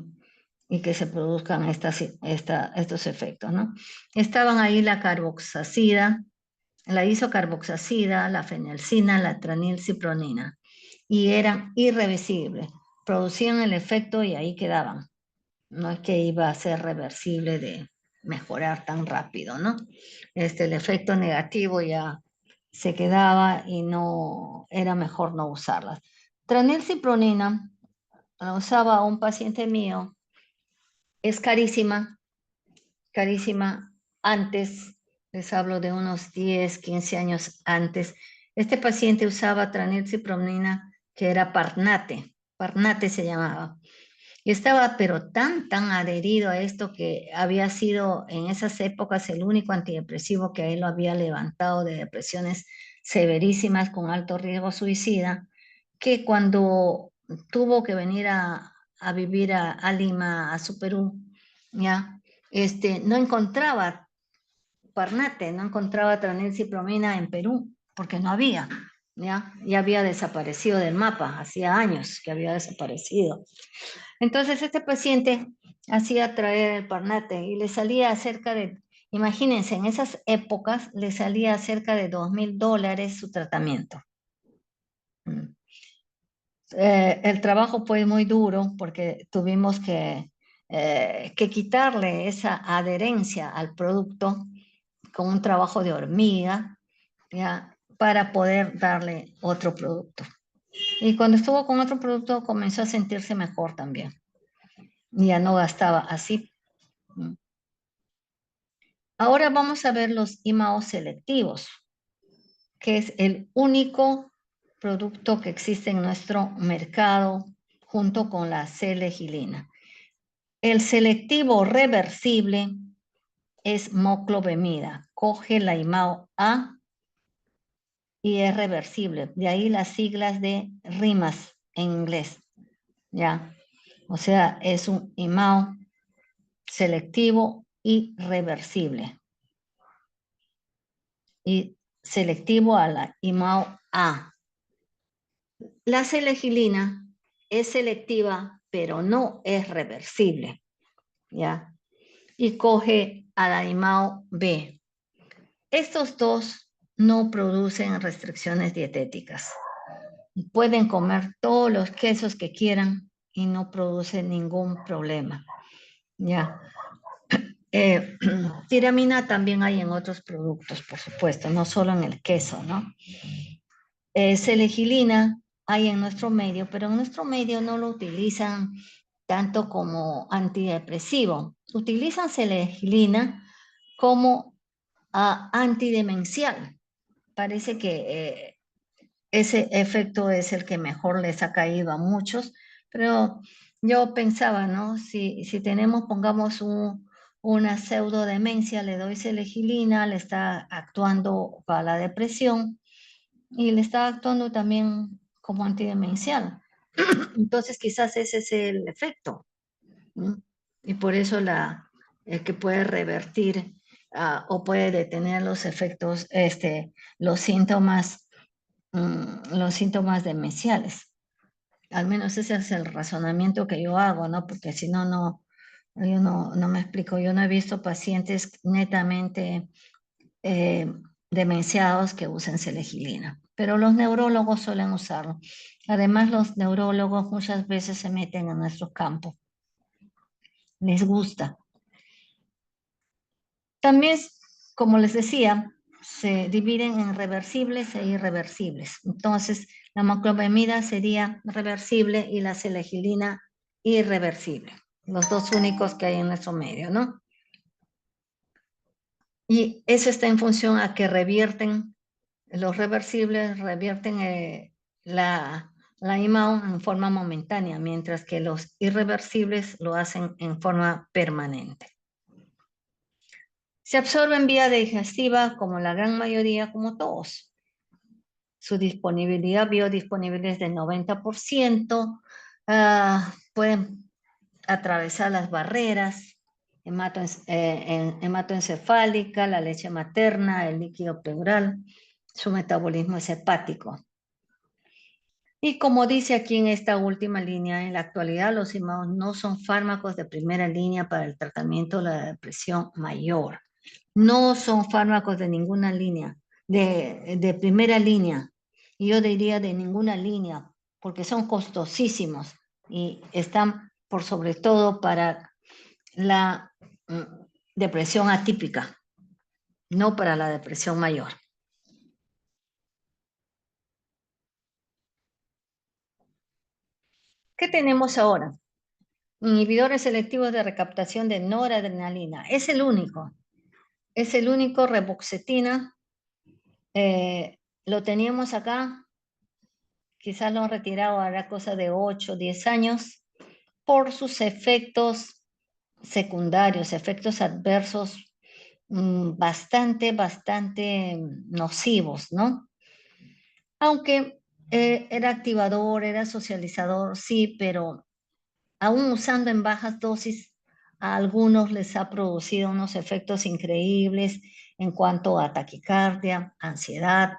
que se produzcan estos efectos, ¿no? Estaban ahí la carboxacida, la isocarboxacida, la fenilcina, la tranilcipronina, y eran irreversibles. Producían el efecto y ahí quedaban. No es que iba a ser reversible de mejorar tan rápido, ¿no? El efecto negativo ya se quedaba y no era mejor no usarlas. Tranilcipronina la usaba un paciente mío, es carísima antes, les hablo de unos 10, 15 años antes. Este paciente usaba tranilcipronina que era Parnate se llamaba. Y estaba pero tan adherido a esto que había sido en esas épocas el único antidepresivo que a él lo había levantado de depresiones severísimas con alto riesgo suicida, que cuando tuvo que venir a vivir a Lima, a su Perú, ¿ya? No encontraba Parnate, no encontraba tranilcipromina en Perú, porque no había, ¿ya? Ya había desaparecido del mapa, hacía años que había desaparecido. Entonces este paciente hacía traer el Parnate y le salía cerca de, imagínense, en esas épocas le salía cerca de $2,000 su tratamiento. El trabajo fue muy duro porque tuvimos que quitarle esa adherencia al producto con un trabajo de hormiga, ¿ya? Para poder darle otro producto. Y cuando estuvo con otro producto comenzó a sentirse mejor también. Ya no gastaba así. Ahora vamos a ver los IMAO selectivos, que es el único producto que existe en nuestro mercado junto con la C-legilina. El selectivo reversible es moclobemida. Coge la IMAO A y es reversible. De ahí las siglas de RIMAS en inglés. ¿Ya? O sea, es un IMAO selectivo y reversible. Y selectivo a la IMAO A. La C-legilina es selectiva, pero no es reversible, ¿ya? Y coge a la IMAO B. Estos dos no producen restricciones dietéticas. Pueden comer todos los quesos que quieran y no producen ningún problema, ¿ya? Tiramina también hay en otros productos, por supuesto, no solo en el queso, ¿no? C-legilina hay en nuestro medio, pero en nuestro medio no lo utilizan tanto como antidepresivo. Utilizan C-legilina como antidemencial. Parece que ese efecto es el que mejor les ha caído a muchos, pero yo pensaba, ¿no? Si tenemos, pongamos una pseudodemencia, le doy C-legilina, le está actuando para la depresión y le está actuando también como antidemencial. Entonces quizás ese es el efecto, ¿no? Y por eso que puede revertir o puede detener los efectos, los síntomas demenciales. Al menos ese es el razonamiento que yo hago, ¿no? Porque si no, yo no me explico. Yo no he visto pacientes netamente demenciados que usen C-legilina, pero los neurólogos suelen usarlo. Además, los neurólogos muchas veces se meten en nuestros campos. Les gusta. También, como les decía, se dividen en reversibles e irreversibles. Entonces, la moclobemida sería reversible y la C-legilina irreversible. Los dos únicos que hay en nuestro medio, ¿no? Y eso está en función a que revierten, los reversibles revierten la IMAO en forma momentánea, mientras que los irreversibles lo hacen en forma permanente. Se absorben vía digestiva como la gran mayoría, como todos. Su disponibilidad biodisponible es del 90%. Pueden atravesar las barreras hematoencefálica, la leche materna, el líquido pleural. Su metabolismo es hepático. Y como dice aquí en esta última línea, en la actualidad los IMAOs no son fármacos de primera línea para el tratamiento de la depresión mayor. No son fármacos de ninguna línea. de primera línea. Y yo diría de ninguna línea, porque son costosísimos y están por sobre todo para la depresión atípica, no para la depresión mayor. ¿Qué tenemos ahora? Inhibidores selectivos de recaptación de noradrenalina. Es el único. Es el único, reboxetina. Lo teníamos acá. Quizás lo han retirado ahora cosa de 8 o 10 años por sus efectos secundarios, efectos adversos bastante nocivos, ¿no? Aunque era activador, era socializador, sí, pero aún usando en bajas dosis, a algunos les ha producido unos efectos increíbles en cuanto a taquicardia, ansiedad,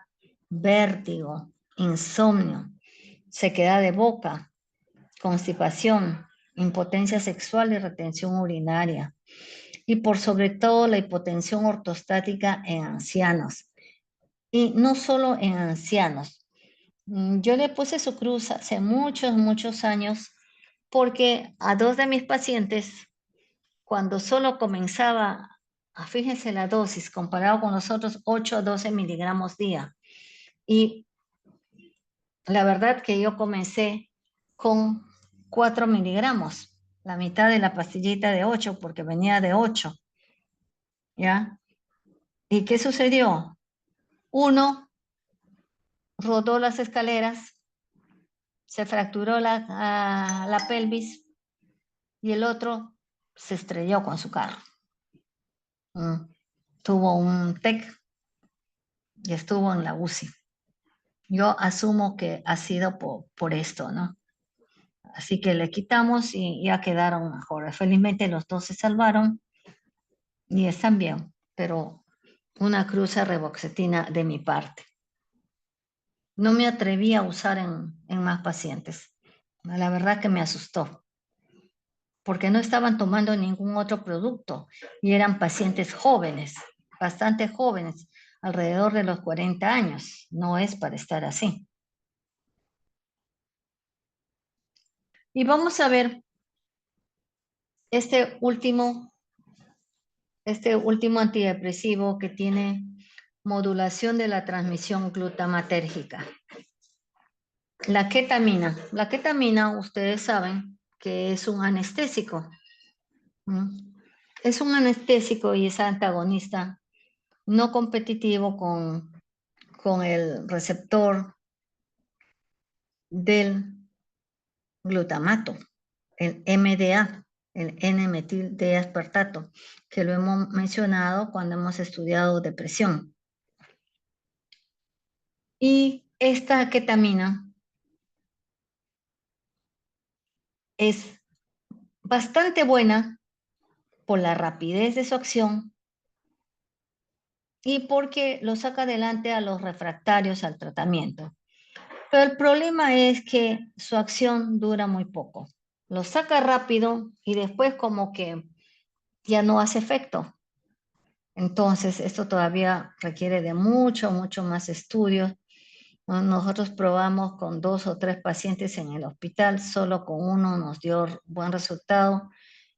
vértigo, insomnio, sequedad de boca, constipación, impotencia sexual y retención urinaria. Y por sobre todo la hipotensión ortostática en ancianos. Y no solo en ancianos. Yo le puse su cruz hace muchos años porque a 2 de mis pacientes, cuando solo comenzaba, fíjense la dosis, comparado con los otros 8 a 12 miligramos día. Y la verdad que yo comencé con 4 miligramos, la mitad de la pastillita de 8, porque venía de 8, ¿ya? ¿Y qué sucedió? Uno rodó las escaleras, se fracturó la pelvis y el otro se estrelló con su carro. Tuvo un TEC y estuvo en la UCI. Yo asumo que ha sido por esto, ¿no? Así que le quitamos y ya quedaron mejor. Felizmente los dos se salvaron y están bien, pero una cruz de reboxetina de mi parte. No me atreví a usar en más pacientes. La verdad que me asustó, porque no estaban tomando ningún otro producto y eran pacientes jóvenes, bastante jóvenes, alrededor de los 40 años. No es para estar así. Y vamos a ver este último antidepresivo que tiene modulación de la transmisión glutamatérgica. La ketamina. La ketamina, ustedes saben que es un anestésico. Es un anestésico y es antagonista no competitivo con el receptor del glutamato, el MDA, el N-metil D-aspartato, que lo hemos mencionado cuando hemos estudiado depresión. Y esta ketamina es bastante buena por la rapidez de su acción y porque lo saca adelante a los refractarios al tratamiento. Pero el problema es que su acción dura muy poco. Lo saca rápido y después como que ya no hace efecto. Entonces, esto todavía requiere de mucho más estudios. Nosotros probamos con 2 o 3 pacientes en el hospital, solo con uno nos dio buen resultado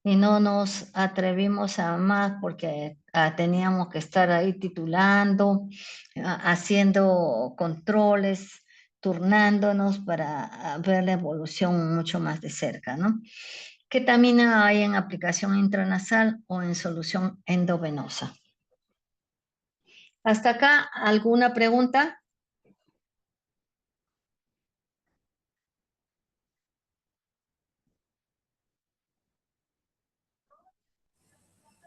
y no nos atrevimos a más porque teníamos que estar ahí titulando, haciendo controles, turnándonos para ver la evolución mucho más de cerca, ¿no? Ketamina hay en aplicación intranasal o en solución endovenosa. ¿Hasta acá alguna pregunta?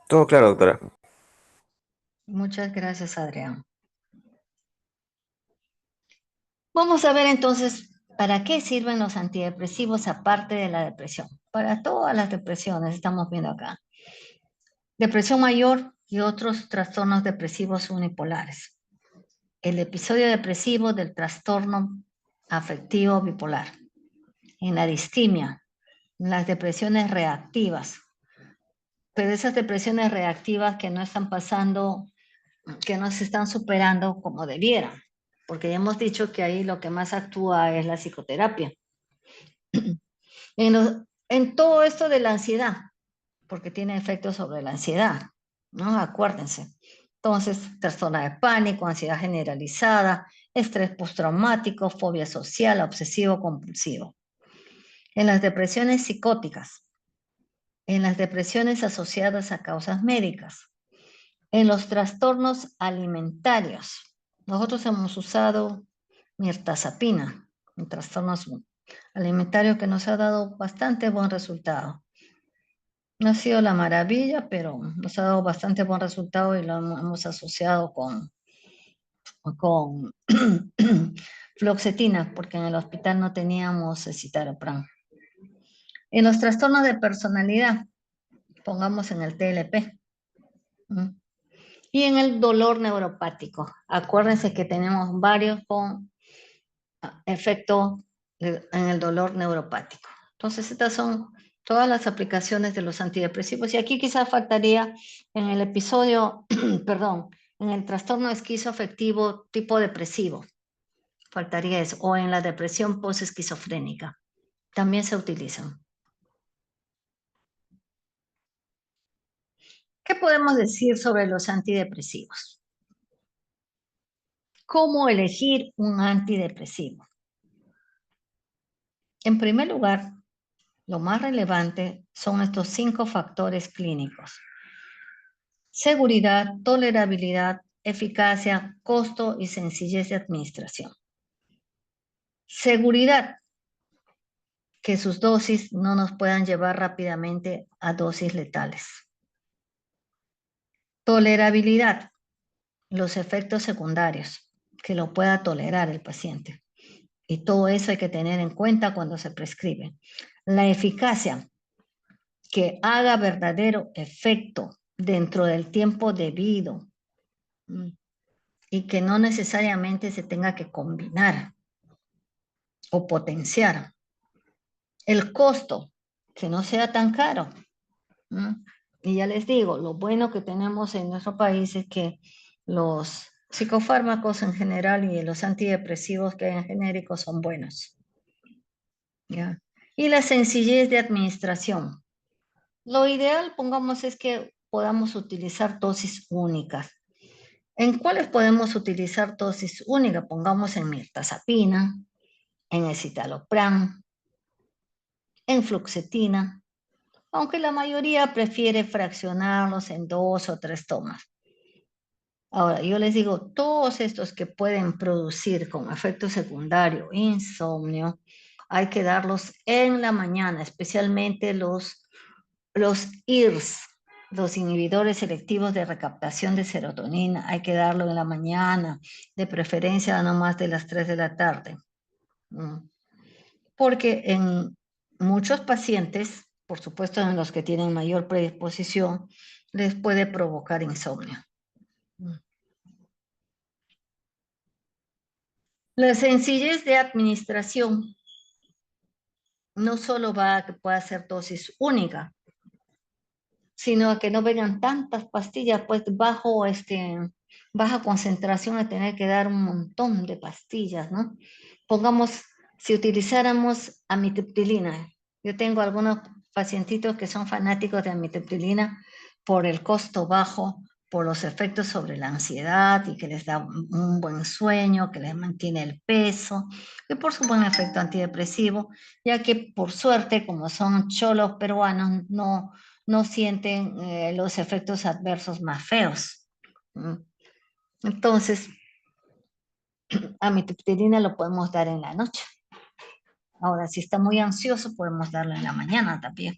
Todo claro, doctora. Muchas gracias, Adrián. Vamos a ver entonces, ¿para qué sirven los antidepresivos aparte de la depresión? Para todas las depresiones, estamos viendo acá. Depresión mayor y otros trastornos depresivos unipolares. El episodio depresivo del trastorno afectivo bipolar. En la distimia, en las depresiones reactivas. Pero esas depresiones reactivas que no están pasando que no se están superando como debieran, porque ya hemos dicho que ahí lo que más actúa es la psicoterapia. En todo esto de la ansiedad, porque tiene efectos sobre la ansiedad, ¿no? Acuérdense. Entonces, trastorno de pánico, ansiedad generalizada, estrés postraumático, fobia social, obsesivo compulsivo. En las depresiones psicóticas, en las depresiones asociadas a causas médicas, en los trastornos alimentarios. Nosotros hemos usado mirtazapina en trastornos alimentarios que nos ha dado bastante buen resultado. No ha sido la maravilla, pero nos ha dado bastante buen resultado y lo hemos asociado con fluoxetina, porque en el hospital no teníamos citalopram. En los trastornos de personalidad, pongamos en el TLP. Y en el dolor neuropático, acuérdense que tenemos varios con efecto en el dolor neuropático. Entonces, estas son todas las aplicaciones de los antidepresivos. Y aquí quizás faltaría en el episodio, perdón, en el trastorno esquizoafectivo tipo depresivo. Faltaría eso. O en la depresión post-esquizofrénica. También se utilizan. ¿Qué podemos decir sobre los antidepresivos? ¿Cómo elegir un antidepresivo? En primer lugar, lo más relevante son estos 5 factores clínicos: seguridad, tolerabilidad, eficacia, costo y sencillez de administración. Seguridad, que sus dosis no nos puedan llevar rápidamente a dosis letales. Tolerabilidad, los efectos secundarios, que lo pueda tolerar el paciente. Y todo eso hay que tener en cuenta cuando se prescribe. La eficacia, que haga verdadero efecto dentro del tiempo debido y que no necesariamente se tenga que combinar o potenciar. El costo, que no sea tan caro. Y ya les digo, lo bueno que tenemos en nuestro país es que los psicofármacos en general y los antidepresivos que hay en genéricos son buenos. ¿Ya? Y la sencillez de administración. Lo ideal, pongamos, es que podamos utilizar dosis únicas. ¿En cuáles podemos utilizar dosis únicas? Pongamos en mirtazapina, en escitalopram, en fluoxetina, aunque la mayoría prefiere fraccionarlos en 2 o 3 tomas. Ahora, yo les digo, todos estos que pueden producir con efecto secundario insomnio, hay que darlos en la mañana, especialmente los IRS, los inhibidores selectivos de recaptación de serotonina, hay que darlo en la mañana, de preferencia no más de las 3 de la tarde. Porque en muchos pacientes, por supuesto en los que tienen mayor predisposición, les puede provocar insomnio. La sencillez de administración no solo va a que pueda ser dosis única, sino a que no vengan tantas pastillas, pues baja concentración a tener que dar un montón de pastillas, ¿no? Pongamos, si utilizáramos amitriptilina, yo tengo algunos pacientitos que son fanáticos de amitriptilina por el costo bajo, por los efectos sobre la ansiedad y que les da un buen sueño, que les mantiene el peso, y por su buen efecto antidepresivo, ya que por suerte, como son cholos peruanos, no sienten los efectos adversos más feos. Entonces, amitriptilina lo podemos dar en la noche. Ahora, si está muy ansioso, podemos darlo en la mañana también.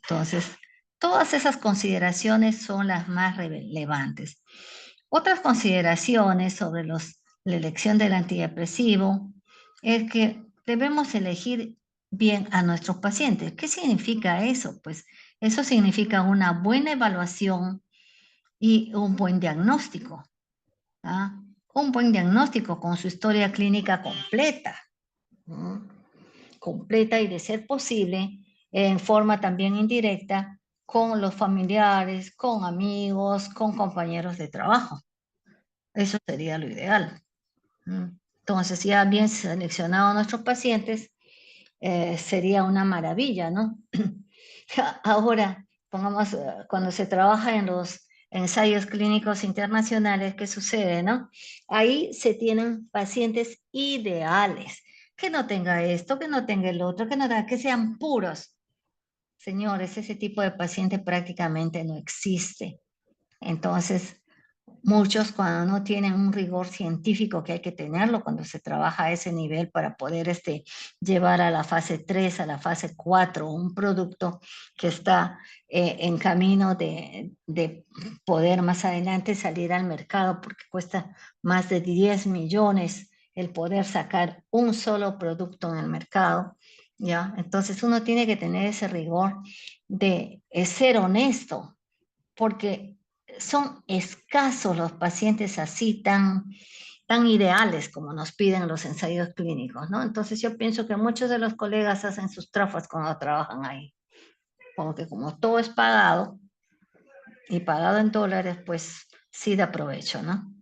Entonces, todas esas consideraciones son las más relevantes. Otras consideraciones sobre la elección del antidepresivo es que debemos elegir bien a nuestros pacientes. ¿Qué significa eso? Pues eso significa una buena evaluación y un buen diagnóstico. ¿Ah? Un buen diagnóstico con su historia clínica completa. Completa y, de ser posible, en forma también indirecta, con los familiares, con amigos, con compañeros de trabajo. Eso sería lo ideal. Entonces, ya bien seleccionados nuestros pacientes, sería una maravilla, ¿no? Ahora, pongamos, cuando se trabaja en los ensayos clínicos internacionales, ¿qué sucede, no? Ahí se tienen pacientes ideales, que no tenga esto, que no tenga el otro, que sean puros. Señores, ese tipo de paciente prácticamente no existe. Entonces, muchos cuando no tienen un rigor científico que hay que tenerlo cuando se trabaja a ese nivel para poder llevar a la fase 3, a la fase 4, un producto que está en camino de poder más adelante salir al mercado porque cuesta más de 10 millones el poder sacar un solo producto en el mercado, ¿ya? Entonces uno tiene que tener ese rigor de ser honesto, porque son escasos los pacientes así tan ideales como nos piden los ensayos clínicos, ¿no? Entonces yo pienso que muchos de los colegas hacen sus trafas cuando trabajan ahí, porque como todo es pagado y pagado en dólares, pues sí da provecho, ¿no?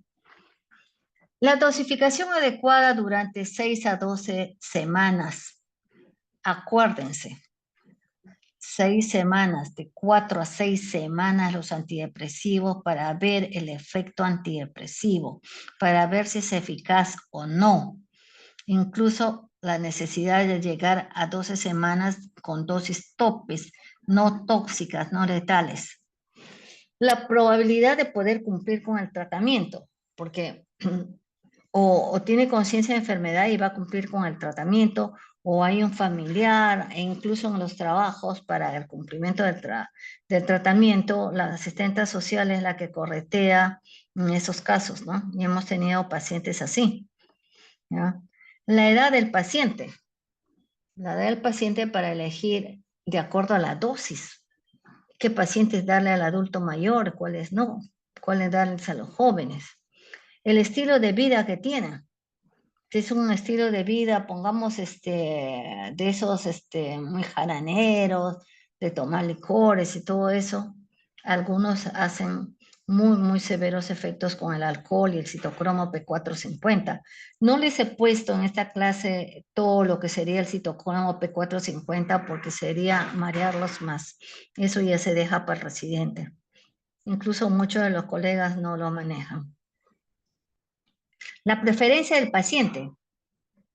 La dosificación adecuada durante 6 a 12 semanas. Acuérdense, 6 semanas, de 4 a 6 semanas los antidepresivos para ver el efecto antidepresivo, para ver si es eficaz o no. Incluso la necesidad de llegar a 12 semanas con dosis topes, no tóxicas, no letales. La probabilidad de poder cumplir con el tratamiento, porque o tiene conciencia de enfermedad y va a cumplir con el tratamiento, o hay un familiar, e incluso en los trabajos para el cumplimiento del tratamiento, la asistente social es la que corretea en esos casos, ¿no? Y hemos tenido pacientes así, ¿ya? La edad del paciente. La edad del paciente para elegir de acuerdo a la dosis. ¿Qué pacientes darle al adulto mayor? ¿Cuáles no? ¿Cuáles darles a los jóvenes? El estilo de vida que tienen. Si es un estilo de vida, pongamos de esos muy jaraneros, de tomar licores y todo eso, algunos hacen muy severos efectos con el alcohol y el citocromo P450. No les he puesto en esta clase todo lo que sería el citocromo P450 porque sería marearlos más. Eso ya se deja para el residente. Incluso muchos de los colegas no lo manejan. La preferencia del paciente.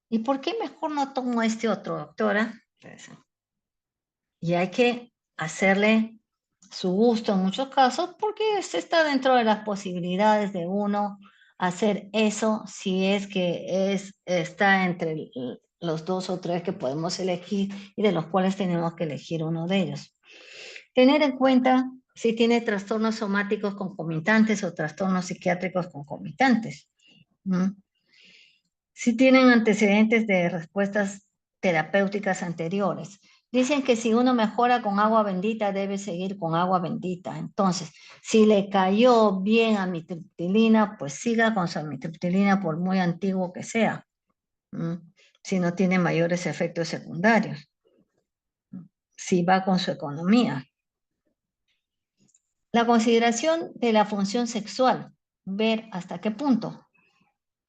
¿Y por qué mejor no tomo este otro, doctora? Y hay que hacerle su gusto en muchos casos porque está dentro de las posibilidades de uno hacer eso si es que está entre los 2 o 3 que podemos elegir y de los cuales tenemos que elegir uno de ellos. Tener en cuenta si tiene trastornos somáticos concomitantes o trastornos psiquiátricos concomitantes. Si tienen antecedentes de respuestas terapéuticas anteriores. Dicen que si uno mejora con agua bendita, debe seguir con agua bendita. Entonces, si le cayó bien amitriptilina, pues siga con su amitriptilina por muy antiguo que sea. Si no tiene mayores efectos secundarios. Si va con su economía. La consideración de la función sexual. Ver hasta qué punto.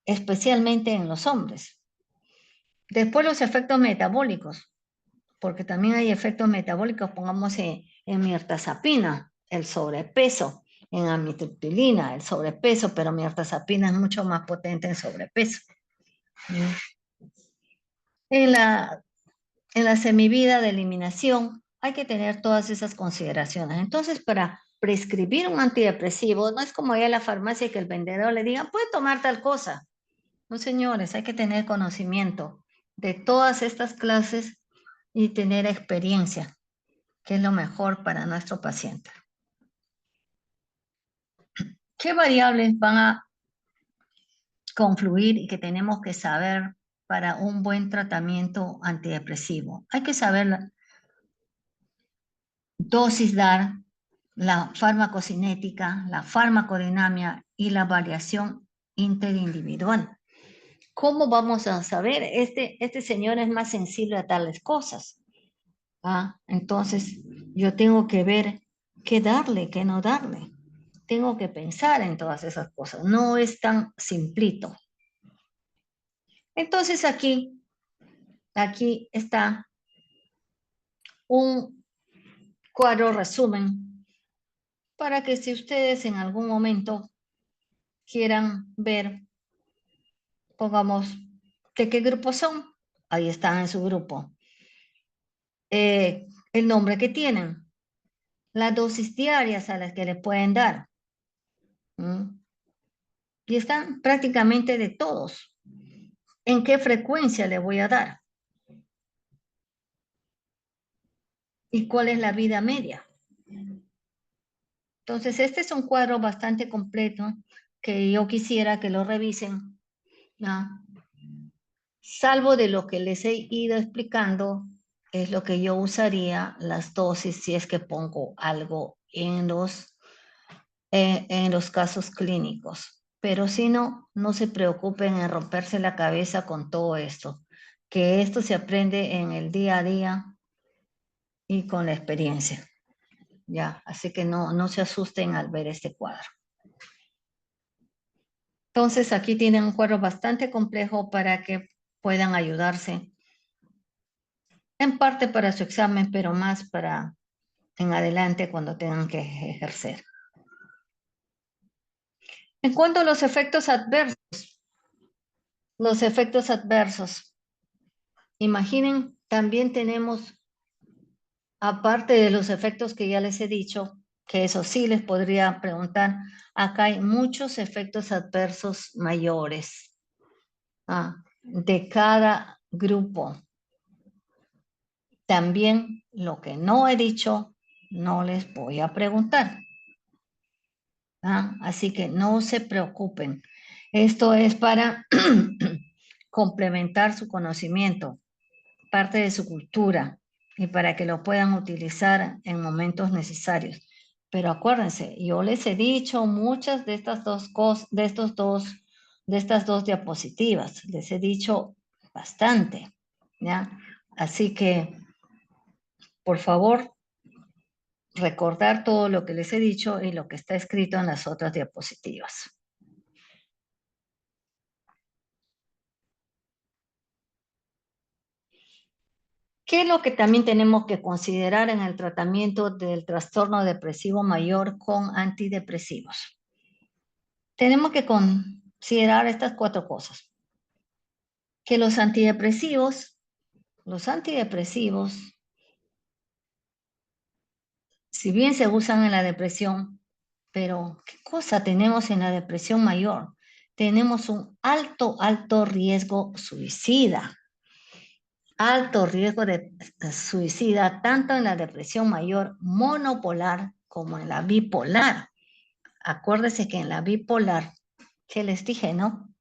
Especialmente en los hombres. Después los efectos metabólicos, porque también hay efectos metabólicos, pongamos en mirtazapina, el sobrepeso, en amitriptilina, el sobrepeso, pero mirtazapina es mucho más potente en sobrepeso. En la semivida de eliminación hay que tener todas esas consideraciones. Entonces, para prescribir un antidepresivo, no es como ir a la farmacia que el vendedor le diga, puede tomar tal cosa. No, señores, hay que tener conocimiento de todas estas clases y tener experiencia, que es lo mejor para nuestro paciente. ¿Qué variables van a confluir y que tenemos que saber para un buen tratamiento antidepresivo? Hay que saber la dosis dar, la farmacocinética, la farmacodinamia y la variación interindividual. ¿Cómo vamos a saber? Este señor es más sensible a tales cosas. Entonces, yo tengo que ver qué darle, qué no darle. Tengo que pensar en todas esas cosas. No es tan simplito. Entonces aquí está un cuadro resumen para que si ustedes en algún momento quieran ver, pongamos, ¿de qué grupo son? Ahí están en su grupo. El nombre que tienen, las dosis diarias a las que le pueden dar. Y están prácticamente de todos. ¿En qué frecuencia le voy a dar? ¿Y cuál es la vida media? Entonces, este es un cuadro bastante completo que yo quisiera que lo revisen, ¿no? Salvo de lo que les he ido explicando, es lo que yo usaría las dosis si es que pongo algo en los casos clínicos. Pero si no, no se preocupen en romperse la cabeza con todo esto, que esto se aprende en el día a día y con la experiencia. Ya, así que no se asusten al ver este cuadro. Entonces aquí tienen un cuadro bastante complejo para que puedan ayudarse, en parte para su examen, pero más para en adelante cuando tengan que ejercer. En cuanto a los efectos adversos, imaginen, también tenemos, aparte de los efectos que ya les he dicho, que eso sí les podría preguntar, acá hay muchos efectos adversos mayores de cada grupo. También lo que no he dicho, no les voy a preguntar. Así que no se preocupen. Esto es para complementar su conocimiento, parte de su cultura, y para que lo puedan utilizar en momentos necesarios. Pero acuérdense, yo les he dicho muchas de estas dos cosas, de estas dos diapositivas. Les he dicho bastante, ¿ya? Así que, por favor, recordar todo lo que les he dicho y lo que está escrito en las otras diapositivas. ¿Qué es lo que también tenemos que considerar en el tratamiento del trastorno depresivo mayor con antidepresivos? Tenemos que considerar estas 4 cosas. Que los antidepresivos, si bien se usan en la depresión, pero ¿qué cosa tenemos en la depresión mayor? Tenemos un alto riesgo suicida. Alto riesgo de suicida tanto en la depresión mayor monopolar como en la bipolar. Acuérdese que en la bipolar, que les dije, ¿no?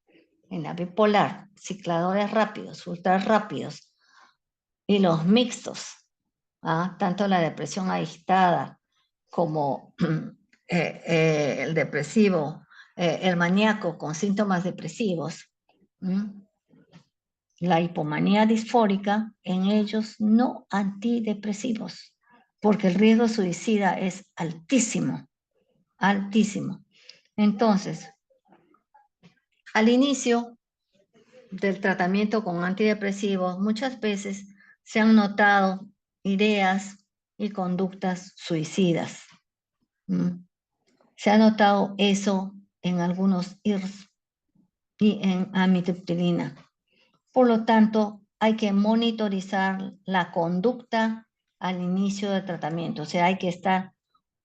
En la bipolar, cicladores rápidos, ultra rápidos y los mixtos, tanto la depresión agitada como el depresivo, el maníaco con síntomas depresivos, la hipomanía disfórica, en ellos no antidepresivos, porque el riesgo suicida es altísimo, altísimo. Entonces, al inicio del tratamiento con antidepresivos, muchas veces se han notado ideas y conductas suicidas. Se ha notado eso en algunos IRS y en amitriptilina. Por lo tanto, hay que monitorizar la conducta al inicio del tratamiento. O sea, hay que estar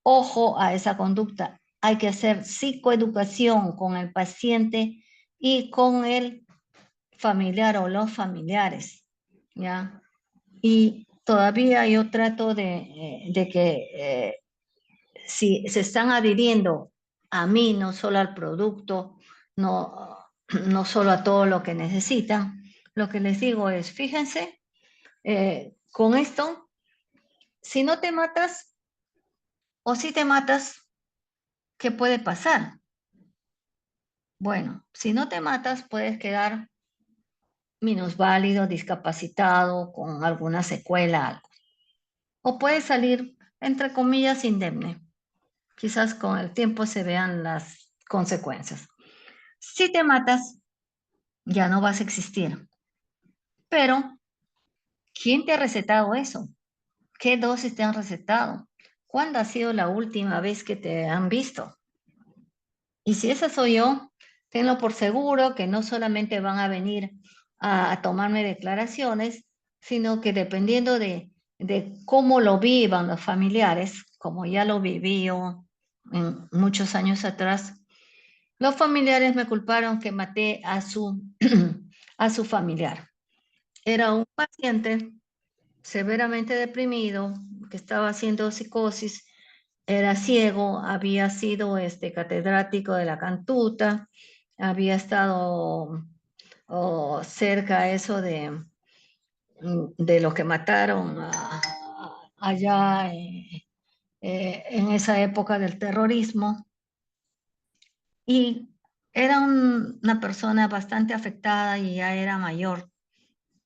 ojo a esa conducta. Hay que hacer psicoeducación con el paciente y con el familiar o los familiares, ¿ya? Y todavía yo trato de que si se están adhiriendo a mí, no solo al producto, no solo a todo lo que necesitan, lo que les digo es, fíjense, con esto, si no te matas o si te matas, ¿qué puede pasar? Bueno, si no te matas, puedes quedar minusválido, discapacitado, con alguna secuela, algo. O puedes salir entre comillas, indemne. Quizás con el tiempo se vean las consecuencias. Si te matas, ya no vas a existir. Pero, ¿quién te ha recetado eso? ¿Qué dosis te han recetado? ¿Cuándo ha sido la última vez que te han visto? Y si esa soy yo, tenlo por seguro que no solamente van a venir a tomarme declaraciones, sino que dependiendo de cómo lo vivan los familiares, como ya lo viví yo en muchos años atrás, los familiares me culparon que maté a a su familiar. Era un paciente severamente deprimido, que estaba haciendo psicosis, era ciego, había sido catedrático de la Cantuta, había estado cerca a eso de lo que mataron allá en esa época del terrorismo. Y era una persona bastante afectada y ya era mayor,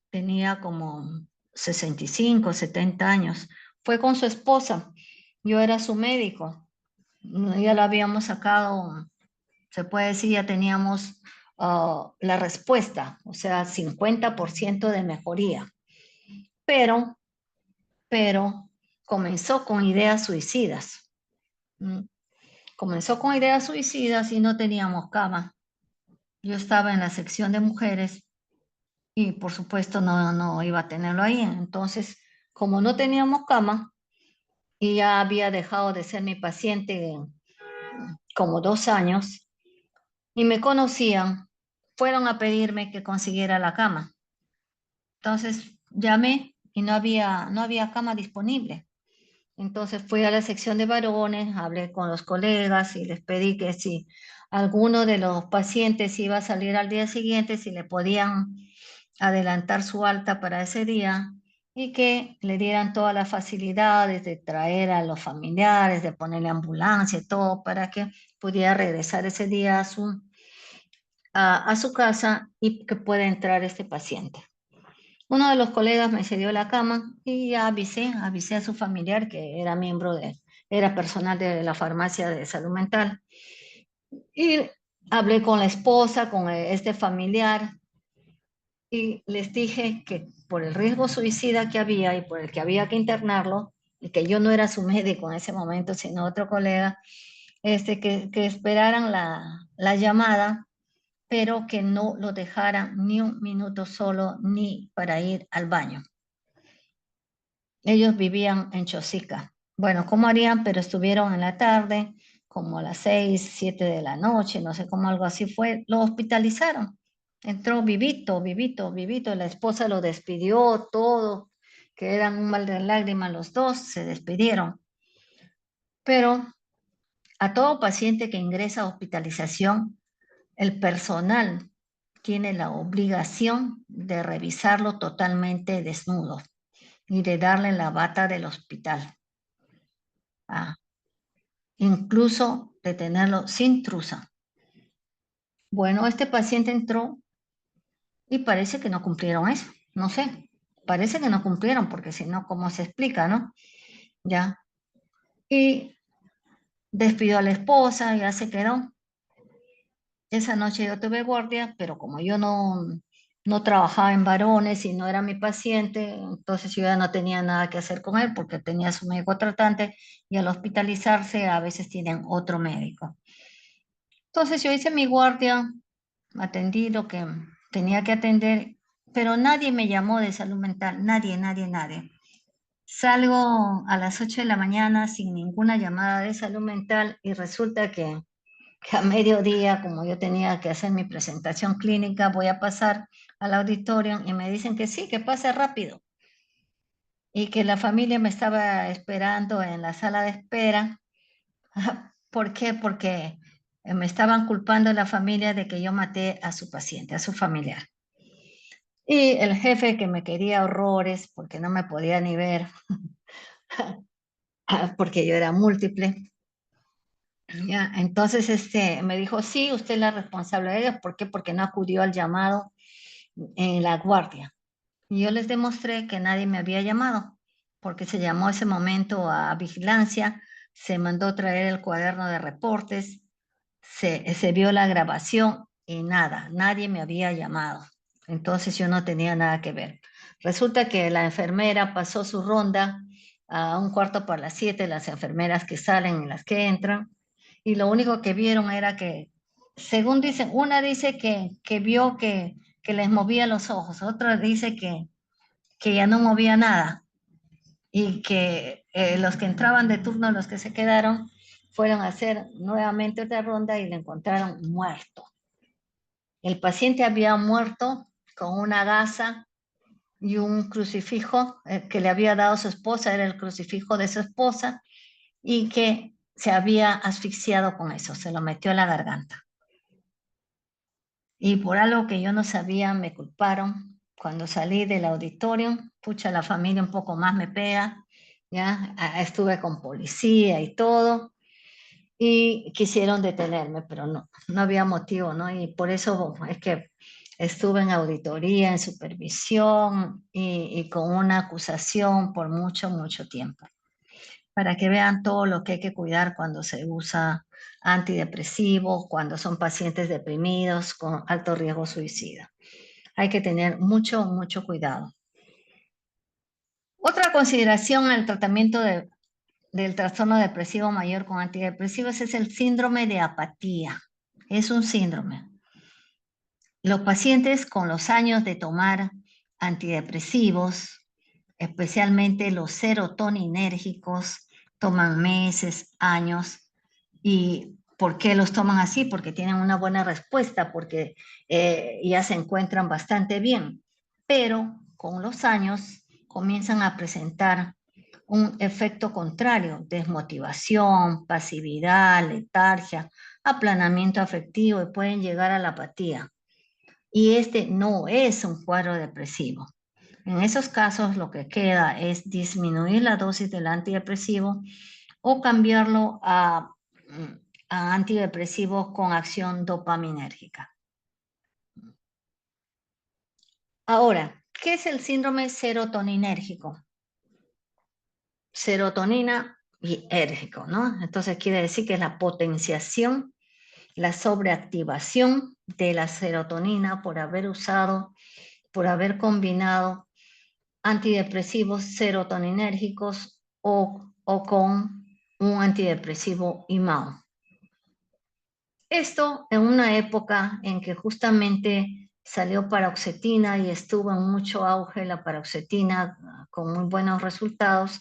tenía como 65, 70 años. Fue con su esposa, yo era su médico, ya la habíamos sacado, se puede decir, ya teníamos la respuesta, o sea, 50% de mejoría. Pero, pero comenzó con ideas suicidas. Comenzó con ideas suicidas y no teníamos cama. Yo estaba en la sección de mujeres y por supuesto no iba a tenerlo ahí. Entonces, como no teníamos cama y ya había dejado de ser mi paciente como 2 años y me conocían, fueron a pedirme que consiguiera la cama. Entonces llamé y no había cama disponible. Entonces fui a la sección de varones, hablé con los colegas y les pedí que si alguno de los pacientes iba a salir al día siguiente, si le podían adelantar su alta para ese día y que le dieran todas las facilidades de traer a los familiares, de ponerle ambulancia y todo para que pudiera regresar ese día a su casa y que pueda entrar este paciente. Uno de los colegas me cedió la cama y ya avisé a su familiar que era era personal de la farmacia de salud mental. Y hablé con la esposa, con este familiar, y les dije que por el riesgo suicida que había y por el que había que internarlo, y que yo no era su médico en ese momento, sino otro colega, que esperaran la llamada, pero que no lo dejaran ni un minuto solo ni para ir al baño. Ellos vivían en Chosica. Bueno, ¿cómo harían? Pero estuvieron en la tarde, como a las 6, 7 de la noche, no sé cómo algo así fue, lo hospitalizaron. Entró vivito, vivito, vivito, la esposa lo despidió, todo, que eran un mal de lágrimas los dos, se despidieron. Pero a todo paciente que ingresa a hospitalización, el personal tiene la obligación de revisarlo totalmente desnudo y de darle la bata del hospital. Incluso de tenerlo sin truza. Bueno, este paciente entró y parece que no cumplieron eso. No sé, parece que no cumplieron porque si no, ¿cómo se explica, no? Ya. Y despidió a la esposa, ya se quedó. Esa noche yo tuve guardia, pero como yo no trabajaba en varones y no era mi paciente, entonces yo ya no tenía nada que hacer con él porque tenía su médico tratante y al hospitalizarse a veces tienen otro médico. Entonces yo hice mi guardia, atendí lo que tenía que atender, pero nadie me llamó de salud mental, nadie, nadie, nadie. Salgo a las 8 de la mañana sin ninguna llamada de salud mental y resulta que a mediodía, como yo tenía que hacer mi presentación clínica, voy a pasar al auditorio y me dicen que sí, que pase rápido y que la familia me estaba esperando en la sala de espera. ¿Por qué? Porque me estaban culpando a la familia de que yo maté a su paciente, a su familiar. Y el jefe que me quería horrores porque no me podía ni ver, porque yo era múltiple. Ya, entonces me dijo, sí, usted es la responsable de ellos. ¿Por qué? Porque no acudió al llamado en la guardia. Y yo les demostré que nadie me había llamado, porque se llamó ese momento a vigilancia, se mandó traer el cuaderno de reportes, se vio la grabación y nada, nadie me había llamado. Entonces yo no tenía nada que ver. Resulta que la enfermera pasó su ronda a 7:15, las enfermeras que salen y las que entran, y lo único que vieron era que, según dicen, una dice que vio que les movía los ojos, otra dice que ya no movía nada y que los que entraban de turno, los que se quedaron, fueron a hacer nuevamente otra ronda y le encontraron muerto. El paciente había muerto con una gasa y un crucifijo que le había dado su esposa, era el crucifijo de su esposa, y que se había asfixiado con eso, se lo metió a la garganta. Y por algo que yo no sabía, me culparon. Cuando salí del auditorio, pucha, la familia un poco más me pega, ya estuve con policía y todo, y quisieron detenerme, pero no había motivo, ¿no? Y por eso es que estuve en auditoría, en supervisión y con una acusación por mucho, mucho tiempo. Para que vean todo lo que hay que cuidar cuando se usa antidepresivos, cuando son pacientes deprimidos con alto riesgo suicida. Hay que tener mucho, mucho cuidado. Otra consideración al tratamiento del trastorno depresivo mayor con antidepresivos es el síndrome de apatía. Es un síndrome. Los pacientes con los años de tomar antidepresivos, especialmente los serotoninérgicos, toman meses, años. ¿Y por qué los toman así? Porque tienen una buena respuesta, porque ya se encuentran bastante bien. Pero con los años comienzan a presentar un efecto contrario: desmotivación, pasividad, letargia, aplanamiento afectivo, y pueden llegar a la apatía. Y este no es un cuadro depresivo. En esos casos lo que queda es disminuir la dosis del antidepresivo o cambiarlo a antidepresivos con acción dopaminérgica. Ahora, ¿qué es el síndrome serotoninérgico? Serotonina y érgico, ¿no? Entonces quiere decir que es la potenciación, la sobreactivación de la serotonina por haber combinado antidepresivos serotoninérgicos o con un antidepresivo IMAO. Esto en una época en que justamente salió paroxetina y estuvo en mucho auge la paroxetina con muy buenos resultados.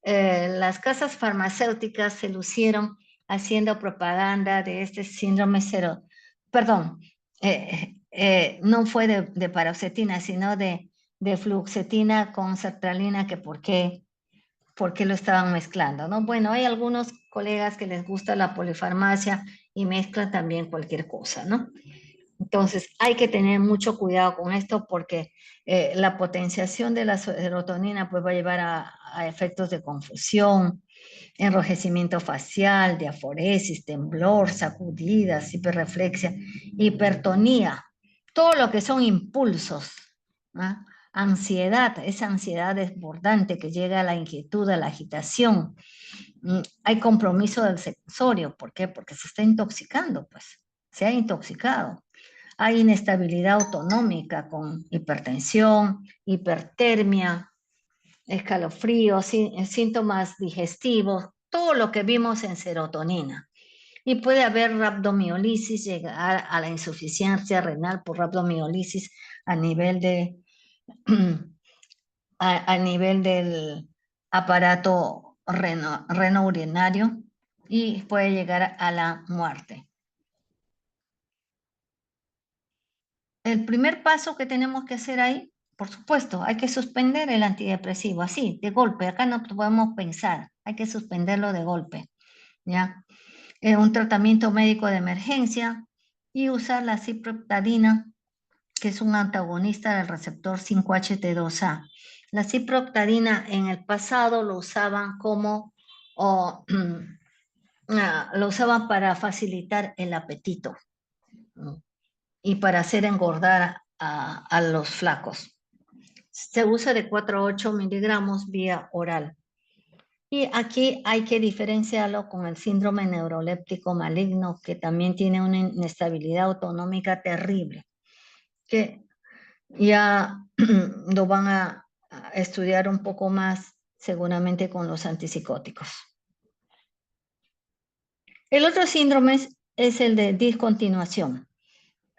Las casas farmacéuticas se lucieron haciendo propaganda de este síndrome no fue de paroxetina, sino de fluoxetina con sertralina, que por qué lo estaban mezclando, ¿no? Bueno, hay algunos colegas que les gusta la polifarmacia y mezclan también cualquier cosa, ¿no? Entonces, hay que tener mucho cuidado con esto porque la potenciación de la serotonina pues va a llevar a efectos de confusión, enrojecimiento facial, diaforesis, temblor, sacudidas, hiperreflexia, hipertonía, todo lo que son impulsos, ¿no? Ansiedad, esa ansiedad desbordante que llega a la inquietud, a la agitación. Hay compromiso del sensorio. ¿Por qué? Porque se está intoxicando, pues, se ha intoxicado. Hay inestabilidad autonómica con hipertensión, hipertermia, escalofríos, síntomas digestivos, todo lo que vimos en serotonina. Y puede haber rhabdomiólisis, llegar a la insuficiencia renal por rhabdomiólisis a nivel del aparato renourinario y puede llegar a la muerte. El primer paso que tenemos que hacer ahí, por supuesto, hay que suspender el antidepresivo, así, de golpe. Acá no podemos pensar, hay que suspenderlo de golpe, ¿ya? Un tratamiento médico de emergencia y usar la ciprofloxacina, que es un antagonista del receptor 5-HT2A. La ciprofloxacina en el pasado lo usaban lo usaban para facilitar el apetito y para hacer engordar a los flacos. Se usa de 4 a 8 miligramos vía oral. Y aquí hay que diferenciarlo con el síndrome neuroléptico maligno, que también tiene una inestabilidad autonómica terrible, que ya lo van a estudiar un poco más seguramente con los antipsicóticos. El otro síndrome es el de discontinuación.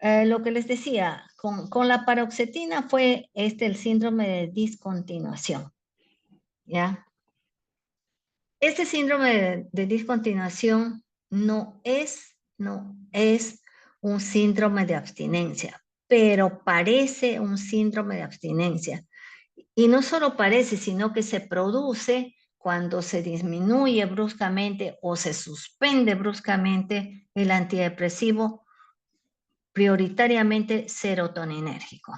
Lo que les decía, con la paroxetina fue el síndrome de discontinuación, ¿ya? Este síndrome de discontinuación no es un síndrome de abstinencia, pero parece un síndrome de abstinencia. Y no solo parece, sino que se produce cuando se disminuye bruscamente o se suspende bruscamente el antidepresivo, prioritariamente serotoninérgico.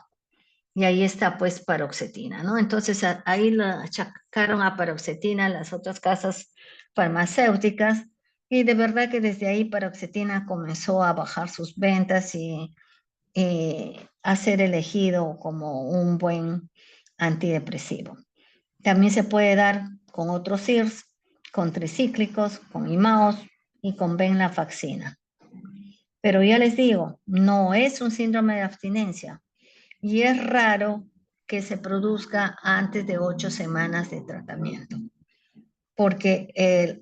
Y ahí está pues paroxetina, ¿no? Entonces ahí lo achacaron a paroxetina las otras casas farmacéuticas y de verdad que desde ahí paroxetina comenzó a bajar sus ventas y a ser elegido como un buen antidepresivo. También se puede dar con otros SIRS, con tricíclicos, con IMAOs y con venlafaxina. Pero ya les digo, no es un síndrome de abstinencia. Y es raro que se produzca antes de 8 semanas de tratamiento, porque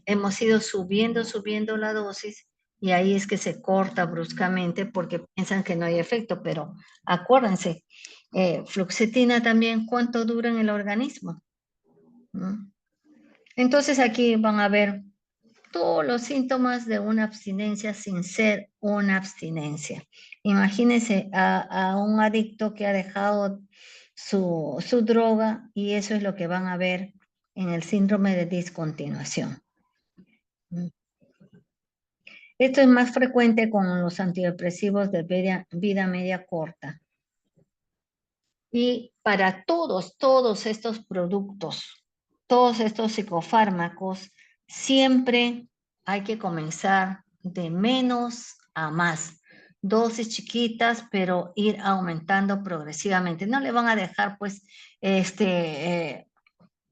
hemos ido subiendo la dosis y ahí es que se corta bruscamente porque piensan que no hay efecto, pero acuérdense, fluoxetina también, ¿cuánto dura en el organismo? ¿Mm? Entonces aquí van a ver todos los síntomas de una abstinencia sin ser una abstinencia. Imagínense a un adicto que ha dejado su droga y eso es lo que van a ver en el síndrome de discontinuación. Esto es más frecuente con los antidepresivos de vida media corta. Y para todos estos productos, todos estos psicofármacos, siempre hay que comenzar de menos a más. Dosis chiquitas, pero ir aumentando progresivamente. No le van a dejar, pues,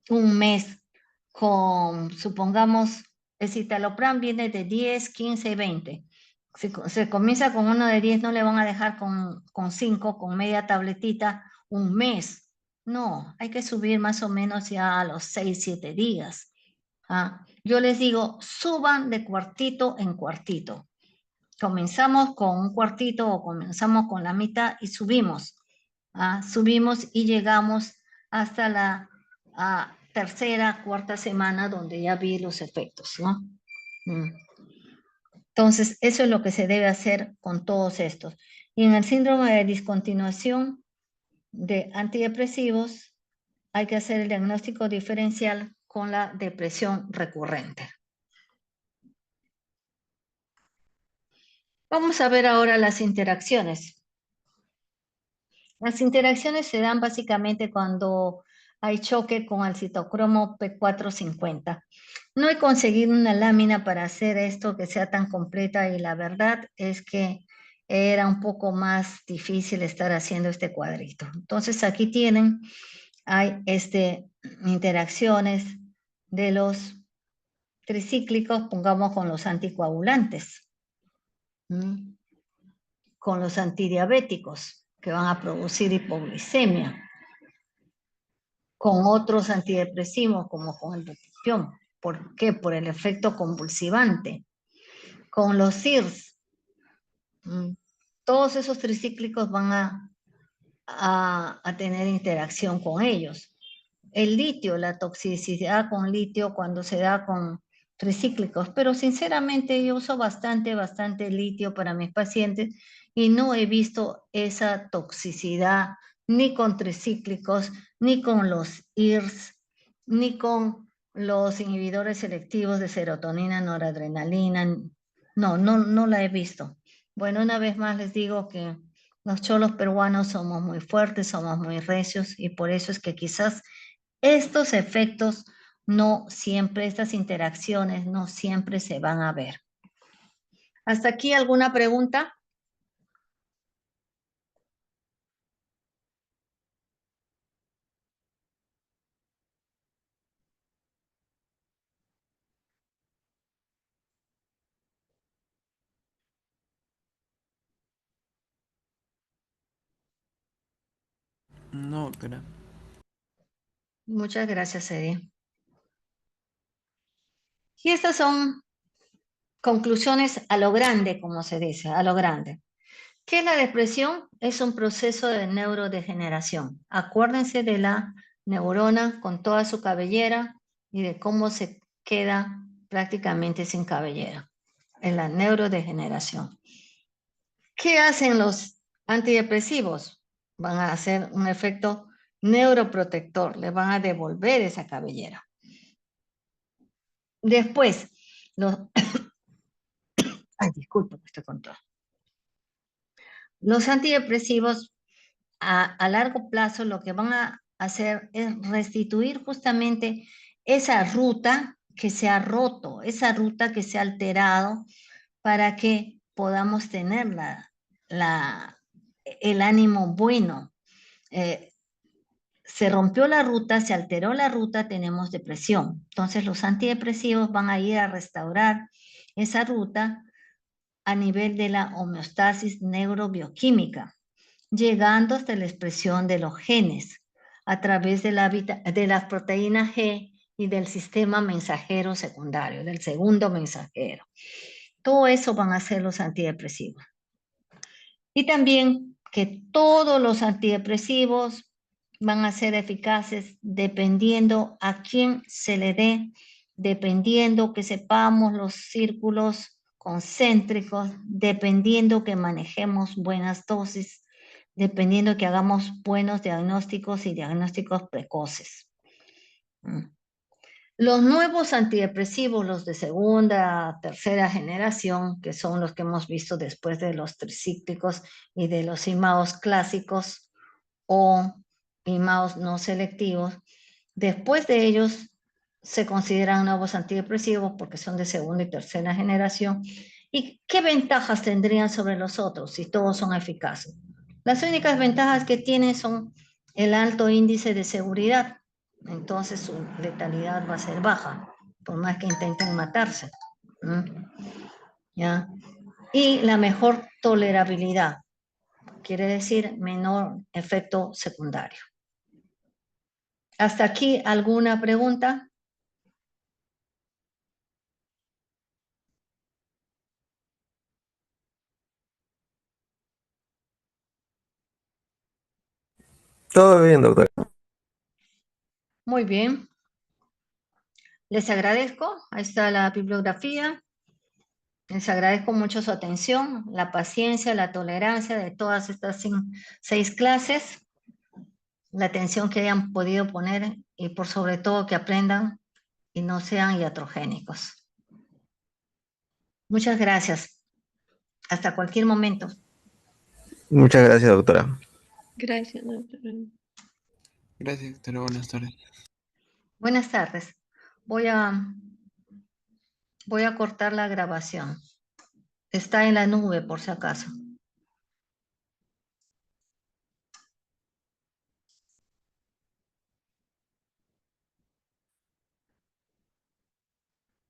un mes con, supongamos, el citalopram viene de 10, 15, 20. Si se comienza con uno de 10, no le van a dejar con 5, con media tabletita, un mes. No, hay que subir más o menos ya a los 6, 7 días. Yo les digo, suban de cuartito en cuartito. Comenzamos con un cuartito o comenzamos con la mitad y subimos. Subimos y llegamos hasta la tercera, cuarta semana donde ya vi los efectos, ¿no? Entonces, eso es lo que se debe hacer con todos estos. Y en el síndrome de discontinuación de antidepresivos, hay que hacer el diagnóstico diferencial con la depresión recurrente. Vamos a ver ahora las interacciones. Las interacciones se dan básicamente cuando hay choque con el citocromo P450. No he conseguido una lámina para hacer esto que sea tan completa y la verdad es que era un poco más difícil estar haciendo este cuadrito. Entonces aquí tienen, hay interacciones de los tricíclicos, pongamos con los anticoagulantes, con los antidiabéticos que van a producir hipoglicemia, con otros antidepresivos como con el bupropión. ¿Por qué? Por el efecto convulsivante. Con los SIRS, todos esos tricíclicos van a tener interacción con ellos. El litio, la toxicidad con litio cuando se da con tricíclicos, pero sinceramente yo uso bastante litio para mis pacientes y no he visto esa toxicidad ni con tricíclicos, ni con los IRS, ni con los inhibidores selectivos de serotonina, noradrenalina. No la he visto. Bueno, una vez más les digo que los cholos peruanos somos muy fuertes, somos muy recios y por eso es que quizás estos efectos no siempre, estas interacciones no siempre se van a ver. ¿Hasta aquí alguna pregunta? No, doctora. Muchas gracias, Eddie. Y estas son conclusiones a lo grande, como se dice, a lo grande. ¿Qué es la depresión? Es un proceso de neurodegeneración. Acuérdense de la neurona con toda su cabellera y de cómo se queda prácticamente sin cabellera. Es la neurodegeneración. ¿Qué hacen los antidepresivos? Van a hacer un efecto neuroprotector, le van a devolver esa cabellera. Después, los... Ay, disculpa que estoy con todo. Los antidepresivos a largo plazo lo que van a hacer es restituir justamente esa ruta que se ha roto, esa ruta que se ha alterado para que podamos tener el ánimo bueno. Se rompió la ruta, se alteró la ruta, tenemos depresión. Entonces los antidepresivos van a ir a restaurar esa ruta a nivel de la homeostasis neurobioquímica, llegando hasta la expresión de los genes a través de las proteínas G y del sistema mensajero secundario, del segundo mensajero. Todo eso van a ser los antidepresivos. Y también que todos los antidepresivos van a ser eficaces dependiendo a quién se le dé, dependiendo que sepamos los círculos concéntricos, dependiendo que manejemos buenas dosis, dependiendo que hagamos buenos diagnósticos y diagnósticos precoces. Los nuevos antidepresivos, los de segunda, tercera generación, que son los que hemos visto después de los tricíclicos y de los imaos clásicos o imaos no selectivos, después de ellos se consideran nuevos antidepresivos porque son de segunda y tercera generación. ¿Y qué ventajas tendrían sobre los otros si todos son eficaces? Las únicas ventajas que tienen son el alto índice de seguridad, entonces su letalidad va a ser baja, por más que intenten matarse. ¿Ya? Y la mejor tolerabilidad, quiere decir menor efecto secundario. ¿Hasta aquí alguna pregunta? Todo bien, doctora. Muy bien. Les agradezco. Ahí está la bibliografía. Les agradezco mucho su atención, la paciencia, la tolerancia de todas estas 6 clases, la atención que hayan podido poner y por sobre todo que aprendan y no sean iatrogénicos. Muchas gracias. Hasta cualquier momento. Muchas gracias, doctora. Gracias, doctora. Gracias, doctora. Buenas tardes. Buenas tardes. Voy a cortar la grabación. Está en la nube por si acaso.